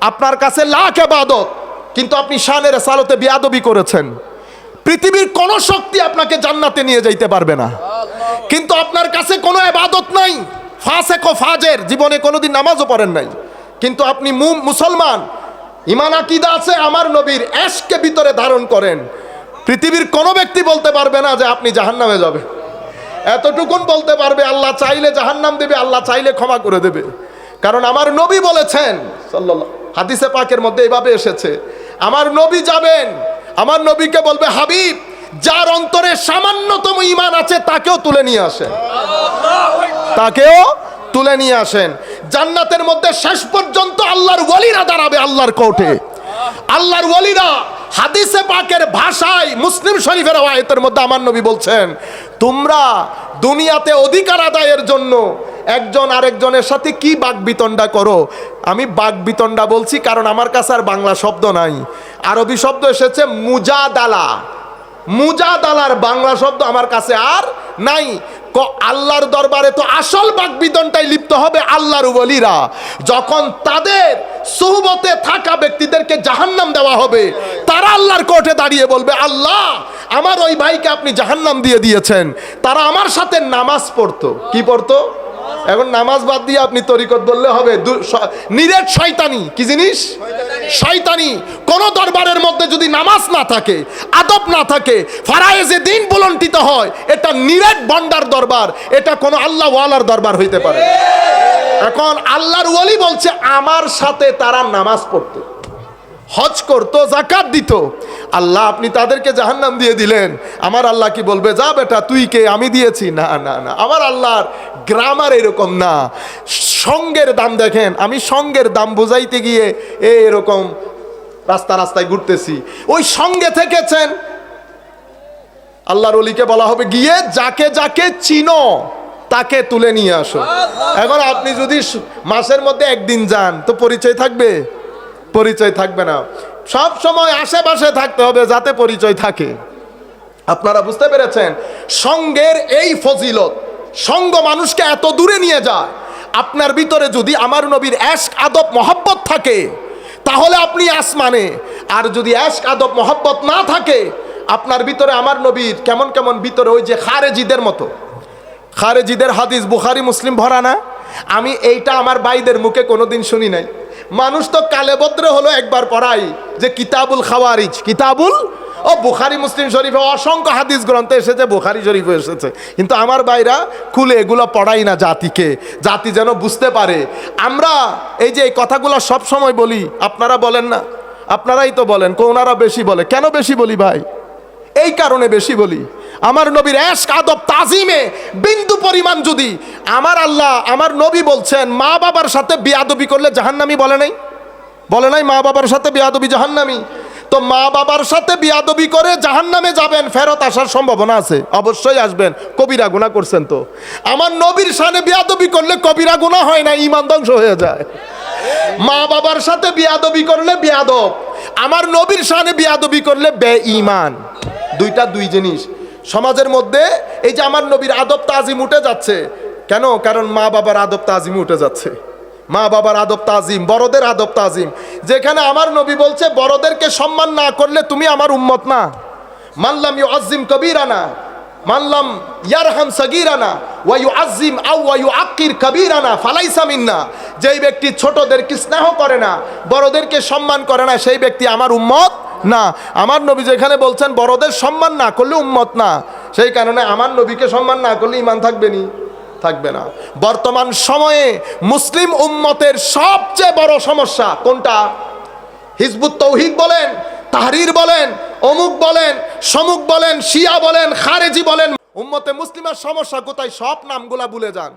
আপনার কাছে লাখ ইবাদত, কিন্তু আপনি শানে রিসালাতে বিয়াদবি করেছেন, পৃথিবীর কোন শক্তি আপনাকে জান্নাতে নিয়ে যাইতে পারবে না। কিন্তু আপনার কাছে কোনো ইবাদত নাই, ফাসেক ও ফাজের, জীবনে কোনোদিন নামাজও পড়েন নাই, কিন্তু আপনি মুসলমান, ঈমান আকীদা আছে, আমার নবীর ইশককে ভিতরে ধারণ করেন, পৃথিবীর কোনো ব্যক্তি বলতে পারবে না যে আপনি জাহান্নামে যাবেন। এতটুকুন বলতে পারবে, আল্লাহ চাইলে জাহান্নাম দেবে, আল্লাহ চাইলে ক্ষমা করে দেবে। কারণ আমার নবী বলেছেন সাল্লাল্লাহু, হাদিসে পাকের মধ্যে এইভাবে এসেছে, আমার নবী যাবেন, আমার নবীকে বলবে, হাবিব, যার অন্তরে সামান্যতম ঈমান আছে তাকেও তুলে নিয়ে আসেন, তাকেও তুলে নিয়ে আসেন। জান্নাতের মধ্যে শেষ পর্যন্ত আল্লাহর ওয়ালিরা দাঁড়াবে আল্লাহর কোর্টে। আল্লাহর ওয়ালিরা, হাদিসে পাকের ভাষায়, মুসলিম শরীফের আয়াতের মধ্যে আমার নবী বলছেন, তোমরা দুনিয়াতে অধিকার আদায়ের জন্য একজন আরেকজনের সাথে কি বাকবিতণ্ডা করো। আমি বাকবিতণ্ডা বলছি কারণ আমার কাছে আর বাংলা শব্দ নাই, আরবি শব্দ এসেছে মুজাদালা। মুজাদালার বাংলা শব্দ আমার কাছে আর নাই। আল্লাহর দরবারে তো আসল বাকবিতণ্ডায় লিপ্ত হবে আল্লাহর ওয়ালিরা, যখন তাদের সুহবতে থাকা ব্যক্তিদেরকে জাহান্নাম দেওয়া হবে, তারা আল্লাহর কোর্টে দাঁড়িয়ে বলবে, আল্লাহ, আমার ওই ভাইকে আপনি জাহান্নাম দিয়ে দিয়েছেন, তারা আমার সাথে নামাজ পড়তো। কি পড়তো? এখন নামাজ বাদ দিয়ে আপনি তরিকত বললে হবে, নিরেট শয়তানি। কি জিনিস? শয়তানি। কোন দরবারের মধ্যে যদি নামাজ না থাকে, আদব না থাকে, ফারায়েজে দ্বীন বুলন্ডিত হয়, এটা নিরেট বন্ডার দরবার, এটা কোন আল্লাহ ওয়ালার দরবার হইতে পারে। এখন আল্লাহর ওয়ালি বলছে, আমার সাথে তারা নামাজ পড়তো, হজ করতো, যাকাত দিত, আল্লাহ আপনি তাদেরকে জাহান্নাম দিয়ে দিলেন। আমার আল্লাহ কি বলবে, যা বেটা তুই কে, আমি দিয়েছি? না না না, আমার আল্লাহর গ্রামার এরকম না। সঙ্গের দাম দেখেন, আমি সঙ্গের দাম বুঝাইতে গিয়ে এরকম রাস্তা রাস্তায় ঘুরতেছি, ওই সঙ্গে থেকেছেন। আল্লাহর ওলিকে বলা হবে, গিয়ে যাকে যাকে চিনো তাকে তুলে নিয়ে আসো। এখন আপনি যদি মাসের মধ্যে একদিন যান তো পরিচয় থাকবে? পরিচয় থাকবে না। সব সময় আশেপাশে থাকতে হবে যাতে পরিচয় থাকে। আপনারা বুঝতে পেরেছেন? সঙ্গের এই ফজিলত, সঙ্গ মানুষকে এত দূরে নিয়ে যায়। আপনার ভিতরে যদি আমার নবীর ইশক আদব মহব্বত থাকে তাহলে আপনি আসমানে, আর যদি ইশক আদব মহব্বত না থাকে আপনার ভিতরে আমার নবীর কেমন কেমন ভিতরে ওই যে খারেজিদের মতো। খারেজিদের হাদিস বুখারী মুসলিম ভরা না? আমি এইটা আমার ভাইদের মুখে কোনোদিন শুনি নাই। মানুষ তো কালেবদ্রে হলো একবার পড়াই যে কিতাবুল খাওয়ারিজ, কিতাবুল, ও বুখারী মুসলিম শরীফে অসংখ্য হাদিস গ্রন্থে এসেছে, বুখারী শরীফে এসেছে, কিন্তু আমার ভাইরা খুলে এগুলো পড়াই না জাতিকে, জাতি যেন বুঝতে পারে। আমরা এই যে এই কথাগুলো সব সময় বলি, আপনারা বলেন না? আপনারাই তো বলেন, কোনারা বেশি বলে। কেন বেশি বলি ভাই? এই কারণে বেশি বলি, আমার নবীর ইশক আদব তাজিমে বিন্দু পরিমাণ যদি আমার আল্লাহ, আমার নবী বলছেন মা বাবার সাথে বিয়াদবি করলে জাহান্নামী, বলে নাই? বলে নাই মা বাবার সাথে বিয়াদবি জাহান্নামী? তো মা বাবার সাথে বিয়াদবি করে জাহান্নামে যাবেন, ফেরত আসার সম্ভাবনা আছে? অবশ্যই আসবেন। কবিরা গুনাহ করছেন তো। আমার নবীর শানে বিয়াদবি করলে কবিরা গুনাহ হয় না, ঈমান ধ্বংস হয়ে যায়। মা বাবার সাথে বিয়াদবি করলে বিয়াদব, আমার নবীর শানে বিয়াদবি করলে বেঈমান। দুইটা দুই জিনিস। সমাজের মধ্যে এই যে আমার নবীর আদব তাজিম উঠে যাচ্ছে কেন? কারণ মা বাবার আদব তাজিম উঠে যাচ্ছে। মা বাবার আদব তাজিম, বড়দের আদব তাজিম, যেখানে আমার নবী বলছে বড়দেরকে সম্মান না করলে তুমি আমার উম্মত না। মাল্লাম ইউআজ্জিম কবিরানা, মানলাম ইয়ারহাম সাগীরানা ওয়া ইউআযযিম আও ওয়া ইউআক্কির কাবীরানা ফালাইসা মিন্না, যেই ব্যক্তি ছোটদেরকে স্নেহ করে না, বড়দেরকে সম্মান করে না, সেই ব্যক্তি আমার উম্মত না। আমার নবী যেখানে বলছেন বড়দের সম্মান না করলে উম্মত না, সেই কারণে আমার নবীকে সম্মান না করলে ঈমান থাকবে নি? থাকবে না। বর্তমান সময়ে মুসলিম উম্মতের সবচেয়ে বড় সমস্যা কোনটা? হিজবুত তৌহিদ বলেন, তাহরির বলেন, অমুক বলেন, সমুক বলেন, শিয়া বলেন, খারেজি বলেন, উম্মতে মুসলিমার সমস্যা কোথায়? সব নামগুলা ভুলে যান।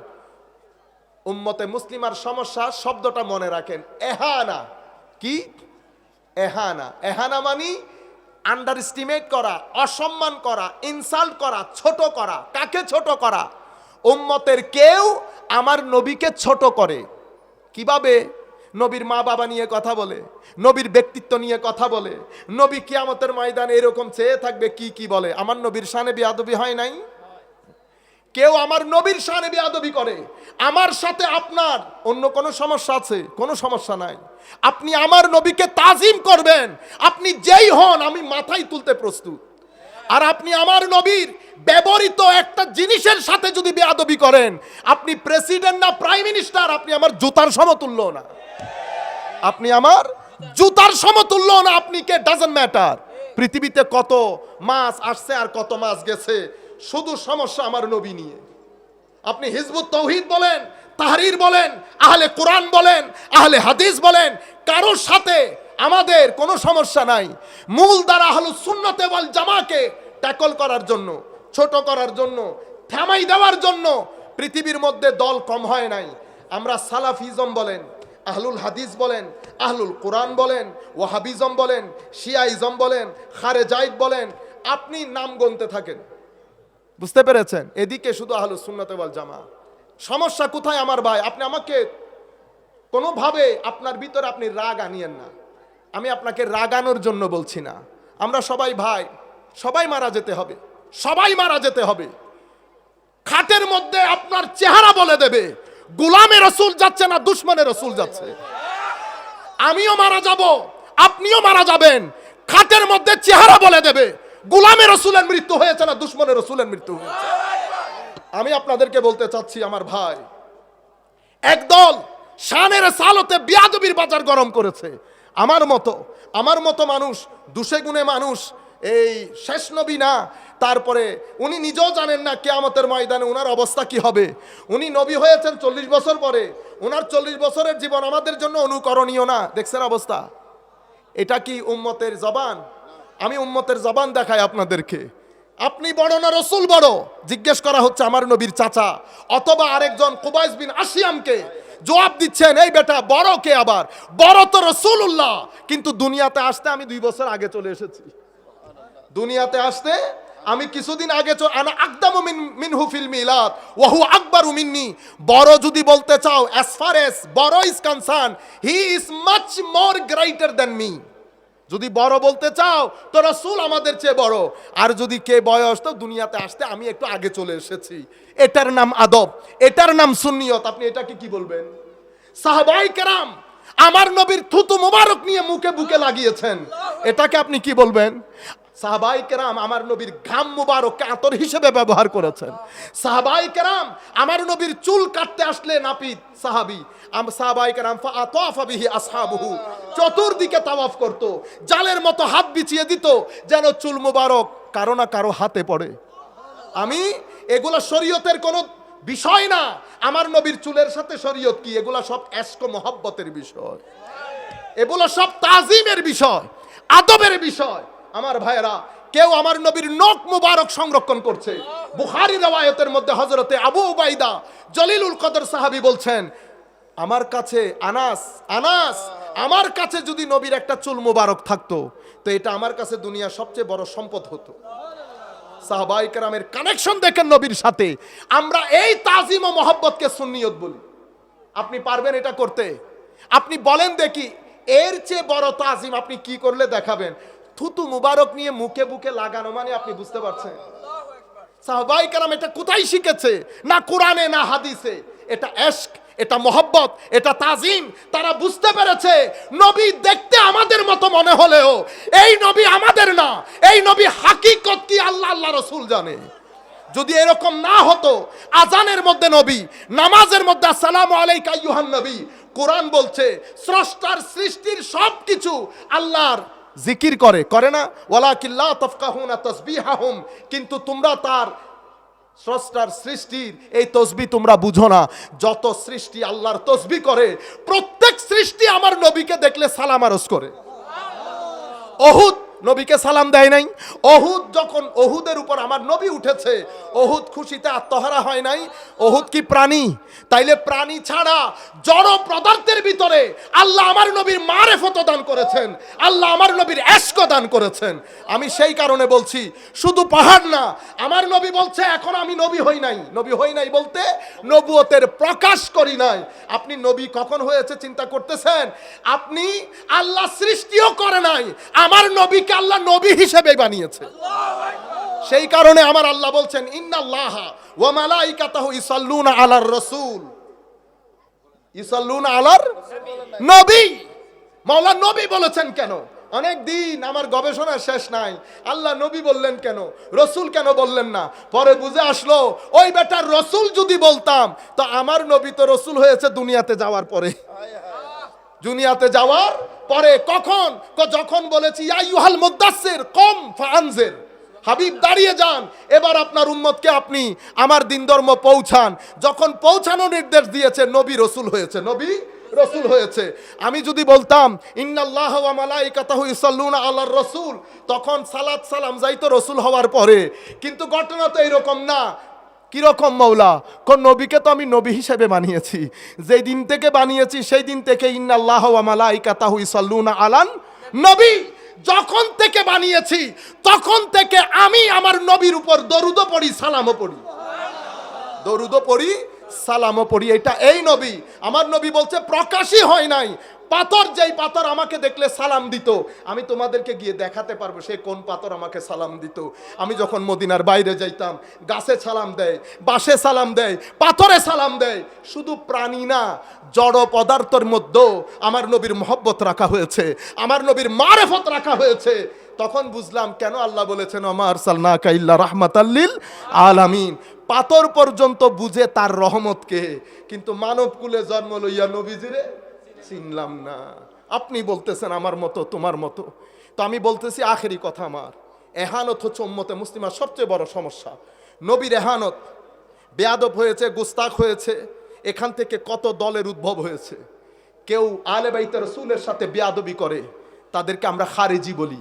উম্মতে মুসলিমার সমস্যা শব্দটা মনে রাখেন, এহানা। কি এহানা? এহানা মানে আন্ডার এস্টিমেট করা, অসম্মান করা, ইনসাল্ট করা, ছোট করা। কাকে ছোট করা? উম্মতের কেউ আমার নবীকে ছোট করে। কিভাবে? নবীর মা বাবা নিয়ে কথা বলে, নবীর ব্যক্তিত্ব নিয়ে কথা বলে, নবী কিয়ামতের ময়দানে এরকম চেয়ে থাকবে, কি কি বলে। আমার নবীর শানে বেয়াদবি হয় নাই? কেউ আমার নবীর শানে বেয়াদবি করে। আমার সাথে আপনার অন্য কোনো সমস্যা আছে? কোনো সমস্যা নাই। আপনি আমার নবীকে তাজিম করবেন, আপনি যেই হন আমি মাথায় তুলতে প্রস্তুত। আর আপনি আমার নবীর ব্যবহৃত একটা জিনিসের সাথে যদি বেয়াদবি করেন, আপনি প্রেসিডেন্ট না প্রাইম মিনিস্টার, আপনি আমার জুতার সমতুল্য না। আপনি আমার জুতার সমতুল্য না। আপনি কে? Doesn't matter. পৃথিবীতে কত মাস আসছে আর কত মাস গেছে, শুধু সমস্যা আমার নবী নিয়ে। আপনি হিজবুত তৌহিদ বলেন, তাহরির বলেন, আহলে কোরআন বলেন, আহলে হাদিস বলেন, কারোর সাথে আমাদের কোনো সমস্যা নাই। মূল দ্বারা আহলুস সুন্নাত ওয়াল জামাকে ট্যাকল করার জন্য, ছোট করার জন্য, থামাই দেওয়ার জন্য পৃথিবীর মধ্যে দল কম হয় নাই। আমরা সালাফিজম বলেন, আহলুল হাদিস বলেন, আহলুল কোরআন বলেন, ওয়াহাবিজম বলেন, শিয়াইজম বলেন, খারেজাইত বলেন, আপনি নাম গুনতে থাকেন। বুঝতে পেরেছেন? এদিকে শুধু আহলুস সুন্নাত ওয়াল জামা। সমস্যা কোথায় আমার ভাই? আপনি আমাকে কোনোভাবে আপনার ভিতরে আপনি রাগ আনিয়েন না। আমি আপনাকে রাগানোর জন্য বলছি না। আমরা সবাই ভাই, সবাই মারা যেতে হবে, সবাই মারা যেতে হবে। খাটের মধ্যে আপনার চেহারা বলে দেবে গোলামে রসুল যাচ্ছে না দুশমনে রসুল যাচ্ছে। আমিও মারা যাব, আপনিও মারা যাবেন। খাটের মধ্যে চেহারা বলে দেবে গোলামে রসুলের মৃত্যু হয়েছে না দুশমনের রসুলের মৃত্যু হয়েছে। আমি আপনাদেরকে বলতে চাচ্ছি আমার ভাই, একদল শানের সালতে বিয়াদবির বাজার গরম করেছে। আমার মতো মানুষ, দুষে গুণে মানুষ, এই শেষ নবী না, তারপরে উনি নিজেও জানেন না কিয়ামতের ময়দানে উনার অবস্থা কি হবে। উনি নবী হয়েছেন 40 বছর পরে, উনার 40 বছরের জীবন আমাদের জন্য অনুকরণীয় না। দেখছেন অবস্থা? এটা কি উম্মতের জবান? আমি উম্মতের জবান দেখাই আপনাদেরকে। আপনি বড় না রসুল বড়? জিজ্ঞেস করা হচ্ছে আমার নবীর চাচা অথবা আরেকজন কুবাইস বিন আসিয়ামকে। জবাব দিচ্ছেন, এই বেটা বড় কে? আবার বড় তো রাসূলুল্লাহ, কিন্তু দুনিয়াতে আসতে আমি 2 বছর আগে চলে এসেছি। দুনিয়াতে আসতে আমি কিছুদিন আগে আনা আকদামু মিনহু ফিল মিলাদ ওয়া হুয়া আকবারু মিন্নি। বড় যদি বলতে চাও, as far as বড় is concerned, he is much more greater than me। যদি বড় বলতে চাও তো রাসূল আমাদের চেয়ে বড়। আর যদি কে বয়স, তো দুনিয়াতে আসতে আমি একটু আগে চলে এসেছি। এটার নাম আদব, এটার নাম সুন্নিয়ত। আপনি এটাকে কি বলবেন? সাহাবায়ে কেরাম আমার নবীর থুতু মুবারক নিয়ে মুখে বুকে লাগিয়েছেন, এটাকে আপনি কি বলবেন? সাহাবায়ে কেরাম আমার নবীর ঘাম মুবারককে আতর হিসেবে ব্যবহার করেছেন। সাহাবায়ে কেরাম আমার নবীর চুল কাটতে আসলে নাপিত সাহাবী, সাহাবায়ে কেরাম ফাআতাফা বিহি আসহাবুহু, চতুর্দিকে তাওয়াফ করত, জালের মতো হাত বিছিয়ে দিত যেন চুল মুবারক কারো না কারো হাতে পড়ে। আমি এগুলো শরীয়তের কোনো বিষয় না। আমার নবীর চুলের সাথে শরীয়ত কি? এগুলো সব এশক ও মহব্বতের বিষয়, এগুলো সব তাজিমের বিষয়, আদবের বিষয়। আমার ভাইয়েরা, কেউ আমার নবীর নখ মুবারক সংরক্ষণ করছে। বুখারী রওয়ায়াতের মধ্যে হযরতে আবু উবাইদা জলিলুল কদর সাহাবী বলছেন, আমার কাছে আনাস আমার কাছে যদি নবীর একটা চুল মুবারক থাকতো, তো এটা আমার কাছে দুনিয়ার সবচেয়ে বড় সম্পদ হতো। সাহাবায়ে কেরামের কানেকশন দেখেন নবীর সাথে। আমরা এই তাজিম ও মহব্বতকে সুন্নিয়ত বলি। আপনি পারবেন এটা করতে? আপনি বলেন দেখি, এর চেয়ে বড় তাজিম আপনি কি করলে দেখাবেন? থুতু মুবারক নিয়ে মুখে বুকে লাগানো মানে আপনি বুঝতে পারছেন? সাহাবায়ে কেরাম এটা কোথায় শিখেছে? না কোরআনে, না হাদিসে। এটা ইশক, এটা মহব্বত, এটা তাজিম। তারা বুঝতে পেরেছে নবী দেখতে আমাদের মতো মনে হলেও এই নবী আমাদের না। এই নবী হাকিকত কি আল্লাহ রাসূল জানে। যদি এরকম না হতো, আজানের মধ্যে নবী, নামাজের মধ্যে আসসালামু আলাইকা আইয়ুহান নবী, কোরআন বলছে স্রষ্টার সৃষ্টির সবকিছু আল্লাহর জিকির করে না, ওয়ালাকিল্লা তাফকাহুনা তাসবিহাহুম, কিন্তু তোমরা তার স্রষ্টার সৃষ্টির এই তসবিহ তোমরা বুঝো না। যত সৃষ্টি আল্লাহর তসবিহ করে, প্রত্যেক সৃষ্টি আমার নবীকে দেখলে সালাম আরজ করে। ওহুদ নবীকে সালাম দেয় নাই? ওহুদ যখন, ওহুদের উপর আমার নবী উঠেছে, ওহুদ খুশিতে আত্মহারা হয় নাই? ওহুদ কি প্রাণী? তাইলে প্রাণী ছাড়া জড় পদার্থের ভিতরে আল্লাহ আমার নবীর মারেফত দান করেছেন, আল্লাহ আমার নবীর এশক দান করেছেন। আমি সেই কারণে বলছি, শুধু পাহাড় না, আমার নবী বলছে এখন আমি নবী হই নাই। নবী হই নাই বলতে নবুয়তের প্রকাশ করি নাই। আপনি নবী কখন হয়েছে চিন্তা করতেছেন? আপনি আল্লাহ সৃষ্টিও করে নাই, আমার নবী আল্লাহ নবী হিসেবে বানিয়েছে। সেই কারণে আমার আল্লাহ বলছেন ইন্নাল্লাহা ওয়া মালাইকাতাহু ইসাল্লুনা আলার রাসূল, ইসাল্লুনা আলার নবী। মাওলা নবী বলেছেন কেন? অনেক দিন আমার গবেষণা শেষ নাই, আল্লাহ নবী বললেন কেন, রসুল কেন বললেন না? পরে বুঝে আসলো, ওই বেটার রসুল যদি বলতাম তো আমার নবী তো রসুল হয়েছে দুনিয়াতে যাওয়ার পরে। দুনিয়াতে যাওয়ার পরে কখন? যখন বলেছি ইয়া আইয়ুহাল মুদ্দাসসির কুম ফাআনজির, হাবিব দাঁড়িয়ে যান, এবার আপনার উম্মতকে আপনি আমার দিন ধর্ম পৌঁছান। যখন পৌঁছানোর নির্দেশ দিয়েছে, নবী রসুল হয়েছে, নবী রসুল হয়েছে। আমি যদি বলতাম ইন্নাল্লাহা ওয়া মালাইকাতাহু ইসাল্লুনা আলার রাসূল, তখন সালাত সালাম যাইতো রসুল হওয়ার পরে। কিন্তু ঘটনা তো এরকম না। কিরকম মাওলা? কোন নবীকে তো আমি নবী হিসেবে বানিয়েছি, যেই দিন থেকে বানিয়েছি সেই দিন থেকে ইন্নাল্লাহা ওয়া মালাইকাতাহু ইসাল্লুনা আলান নবী, যখন থেকে বানিয়েছি তখন থেকে আমি আমার নবীর উপর দরুদও পড়ি, সালামও পড়ি, দরুদও পড়ি, সালামও পড়ি। এটা এই নবী। আমার নবী বলছে প্রকাশই হয় নাই। পাথর, যেই পাথর আমাকে দেখলে সালাম দিত, আমি তোমাদেরকে গিয়ে দেখাতে পারবো সে কোন পাথর আমাকে সালাম দিত। আমি যখন মদিনার বাইরে যাইতাম, গাছে সালাম দেয়, বাঁশে সালাম দেয়, পাথরে সালাম দেয়। শুধু প্রাণী না, জড় পদার্থের মধ্যেও আমার নবীর মহব্বত রাখা হয়েছে, আমার নবীর মারেফত রাখা হয়েছে। তখন বুঝলাম কেন আল্লাহ বলেছেন ওমা আরসালনাকা ইল্লা রাহমাতাল লিল আলামিন। পাথর পর্যন্ত বুঝে তার রহমতকে, কিন্তু মানব কুলে জন্ম লইয়া নবীজিরে চিনলাম না। আপনি বলতেছেন আমার মতো, তোমার মতো। তো আমি বলতেছি আখেরি কথা, আমার এহানত হচ্ছে উম্মতে মুসলিমার সবচেয়ে বড় সমস্যা। নবীর এহানত, বেয়াদব হয়েছে, গুস্তাখ হয়েছে। এখান থেকে কত দলের উদ্ভব হয়েছে। কেউ আলে বাইতে রাসূলের সাথে বেয়াদবি করে, তাদেরকে আমরা খারেজি বলি।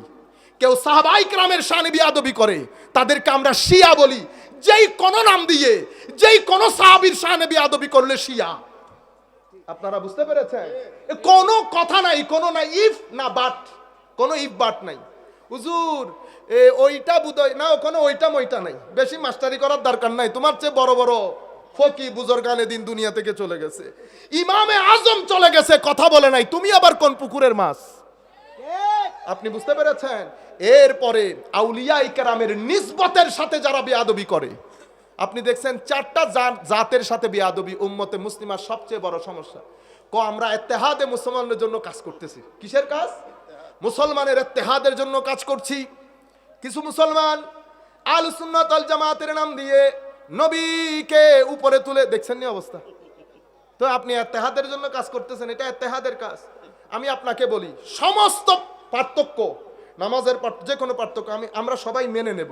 কেউ সাহাবায়ে কেরামের শানে বেয়াদবি করে, তাদেরকে আমরা শিয়া বলি। যেই কোন নাম দিয়ে, যেই কোন সাহাবীর শানে বেয়াদবি করলে শিয়া। আপনারা বুঝতে পেরেছেন? কোনো কথা নাই, কোনো নাই ইফ না বাট, কোনো ইফ বাট নাই। হুজুর ওইটা বুঝই না, ওখানে ওইটা মইটা নাই। বেশি মাস্টারি করার দরকার নাই, তোমার চেয়ে বড় বড় ফকি বুজুর্গানে দিন দুনিয়া থেকে চলে গেছে, ইমামে আজম চলে গেছে, কথা বলে নাই, তুমি আবার কোন পুকুরের মাছ? আপনি বুঝতে পেরেছেন? এরপরে আউলিয়ায়ে কেরামের নিসবতের সাথে যারা বেয়াদবি করে, আপনি দেখছেন চারটা জাতের সাথে বেয়াদবি উম্মতে মুসলিমার সবচেয়ে বড় সমস্যা। আমরা ইত্তেহাদে মুসলমানদের জন্য কাজ করতেছি। কিসের কাজ? মুসলমানের ইত্তেহাদের জন্য কাজ করছি। কিছু মুসলমান আহলুস সুন্নাত ওয়াল জামাতের নাম দিয়ে নবীকে উপরে তুলে, দেখছেন নি অবস্থা? তো আপনি ইত্তেহাদের জন্য কাজ করতেছেন, এটা ইত্তেহাদের কাজ। আমি আপনাকে বলি, সমস্ত পার্থক্য, নামাজের যে কোনো পার্থক্য আমরা সবাই মেনে নেব।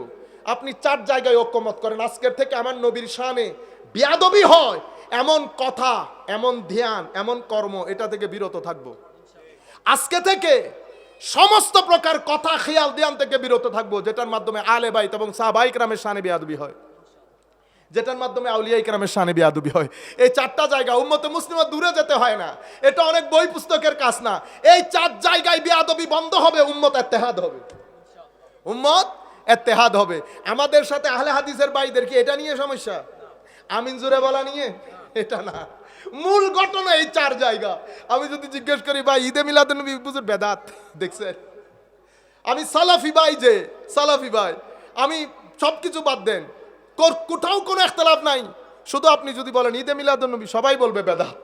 আপনি চার জায়গায় ঐক্যমত করেন, আজকের থেকে আমার নবীর শানে বেয়াদবি হয় এমন কথা, এমন ধ্যান, এমন কর্ম, এটা থেকে বিরত থাকবো। আজকে থেকে সমস্ত প্রকার কথা, খেয়াল, ধ্যান থেকে বিরত থাকবো, যেটার মাধ্যমে আলে বাইত এবং সাহাবায়ে কেরামের শানে বেয়াদবি হয়, যেটার মাধ্যমে আউলিয়ায়ে কেরামের শানে বেয়াদবি হয়। এই চারটা জায়গা উম্মতে মুসলিমা দূরে যেতে হয় না, এটা অনেক বই পুস্তকের কাজ না। এই চার জায়গায় বেয়াদবি বন্ধ হবে, উম্মত ইত্তেহাদ হবে, উম্মত ইত্তেহাদ হবে। আমাদের সাথে আহলে হাদিসের ভাইদের কি এটা নিয়ে সমস্যা? আমিন জোরে বলা নিয়ে? এটা না, মূল ঘটনা এই চার জায়গা। আমি যদি জিজ্ঞেস করি ভাই ঈদে মিলাদুন নবী বুঝুর বেদাত দেখছেন, আমি সালাফি ভাই, যে সালাফি ভাই, আমি সবকিছু বাদ দেন, কোথাও কোনো ইখতিলাফ নাই, শুধু আপনি যদি বলেন ঈদে মিলাদুন নবী, সবাই বলবে বেদাত।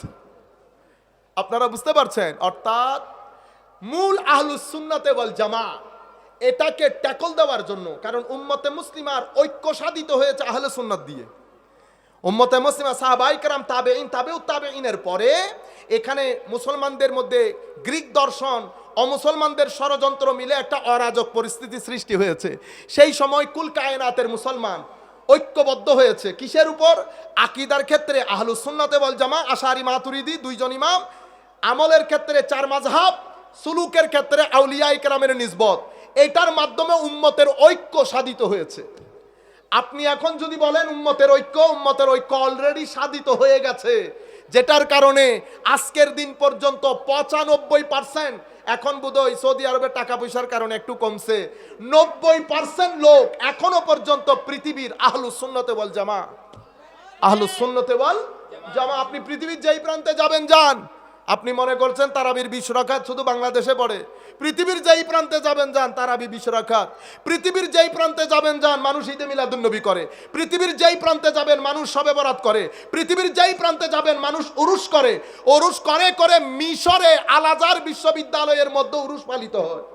আপনারা বুঝতে পারছেন? অর্থাৎ মূল আহলুস সুন্নাতে ওয়াল জামাত এটাকে ট্যাকল দেওয়ার জন্য, কারণ উম্মতে মুসলিমার ঐক্য সাধিত হয়েছে আহলে সুন্নাত দিয়ে। উম্মতে মুসলিমা সাহাবায়ে কেরাম, তাবেঈন, তাবেউত তাবেঈনের পরে এখানে মুসলমানদের মধ্যে গ্রিক দর্শন, অমুসলমানদের ষড়যন্ত্র মিলে একটা অরাজক পরিস্থিতি সৃষ্টি হয়েছে। সেই সময় কুল কায়নাতের মুসলমান ঐক্যবদ্ধ হয়েছে কিসের উপর? আকীদার ক্ষেত্রে আহলুস সুন্নাত ওয়াল জামা, আশারি মাতুরিদি দুইজন ইমাম, আমলের ক্ষেত্রে চার মাযহাব, সুলুকের ক্ষেত্রে আউলিয়া ইকরামের নিসবত। এটার মাধ্যমে উম্মতের ঐক্য সাধিত হয়েছে। আপনি এখন যদি বলেন উম্মতের ঐক্য অলরেডি সাধিত হয়ে গেছে, যেটার কারণে আজকের দিন পর্যন্ত 95%, এখন বোধহয় সৌদি আরবের টাকা পয়সার কারণে একটু কমছে, 90% লোক এখনো পর্যন্ত পৃথিবীর আহলুস সুন্নাতে ওয়াল জামা, আহলুস সুন্নাতে ওয়াল জামা। আপনি পৃথিবীর যেই প্রান্তে যাবেন যান, আপনি মনে করছেন তারাবির 20 রাকাত শুধু বাংলাদেশে পড়ে? পৃথিবীর যেই প্রান্তে যাবেন যান তারাবি 20 রাকাত। পৃথিবীর যেই প্রান্তে যাবেন যান মানুষ ঈদে মিলাদুন্নবী করে। পৃথিবীর যেই প্রান্তে যাবেন মানুষ শবে বরাত করে। পৃথিবীর যেই প্রান্তে যাবেন মানুষ উরুস করে। উরুস করে করে মিশরে আল আজহার বিশ্ববিদ্যালয়ের মধ্যে উরুস পালিত হয়।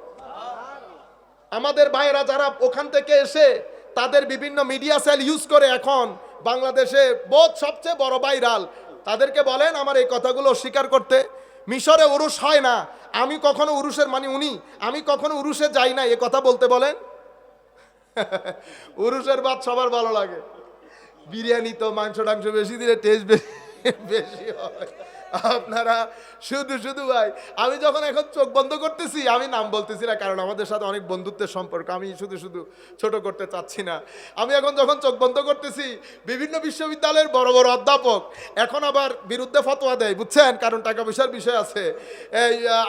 আমাদের ভাইয়েরা যারা ওখান থেকে এসে তাদের বিভিন্ন মিডিয়া সেল ইউজ করে এখন বাংলাদেশে বহুত সবচেয়ে বড় ভাইরাল, তাদেরকে বলেন আমার এই কথাগুলো স্বীকার করতে। মিশরে উরুস হয় না, আমি কখনো উরুসের মানে উনি, আমি কখনো উরুসে যাই না, এ কথা বলতে বলেন। উরুসের ভাত সবার ভালো লাগে, বিরিয়ানি তো মাংস টাংস বেশি দিলে টেস্ট বেশি হয়। আপনারা শুধু শুধু ভাই, আমি যখন এখন চোখ বন্ধ করতেছি, আমি নাম বলতেছি না কারণ আমাদের সাথে অনেক বন্ধুত্বের সম্পর্ক, আমি শুধু শুধু ছোট করতে চাচ্ছি না। আমি এখন যখন চোখ বন্ধ করতেছি, বিভিন্ন বিশ্ববিদ্যালয়ের বড় বড় অধ্যাপক এখন আবার বিরুদ্ধে ফতোয়া দেয়, বুঝছেন, কারণ টাকা পয়সার বিষয় আছে।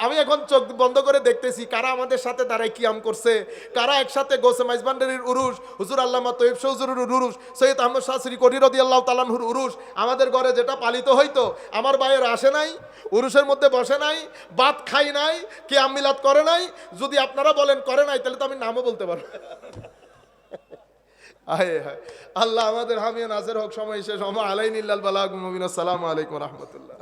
আমি এখন চোখ বন্ধ করে দেখতেছি কারা আমাদের সাথে দাঁড়ায় কিয়াম করছে, কারা একসাথে গোসে মাইজবান্ডারির উরুস, হুজুর আল্লামা তৈয়ব শাহ হুজুরের উরুস, সৈয়দ আহমদ শাহ শ্রীকোটি রাদিয়াল্লাহু তাআলা আনহুর উরুস, আমাদের ঘরে যেটা পালিত হইতো, আমার ভাইয়ের আসে নাই, উরুসের মধ্যে বসে নাই, ভাত খাই নাই, কিয়াম মিলাদ করে নাই। যদি আপনারা বলেন করে নাই, তাহলে তো আমি নামও বলতে পারবো। আল্লাহ আমাদের হামিয়া নাজের হক। সময় শেষ। আলাইকুম ওয়া রাহমাতুল্লাহ।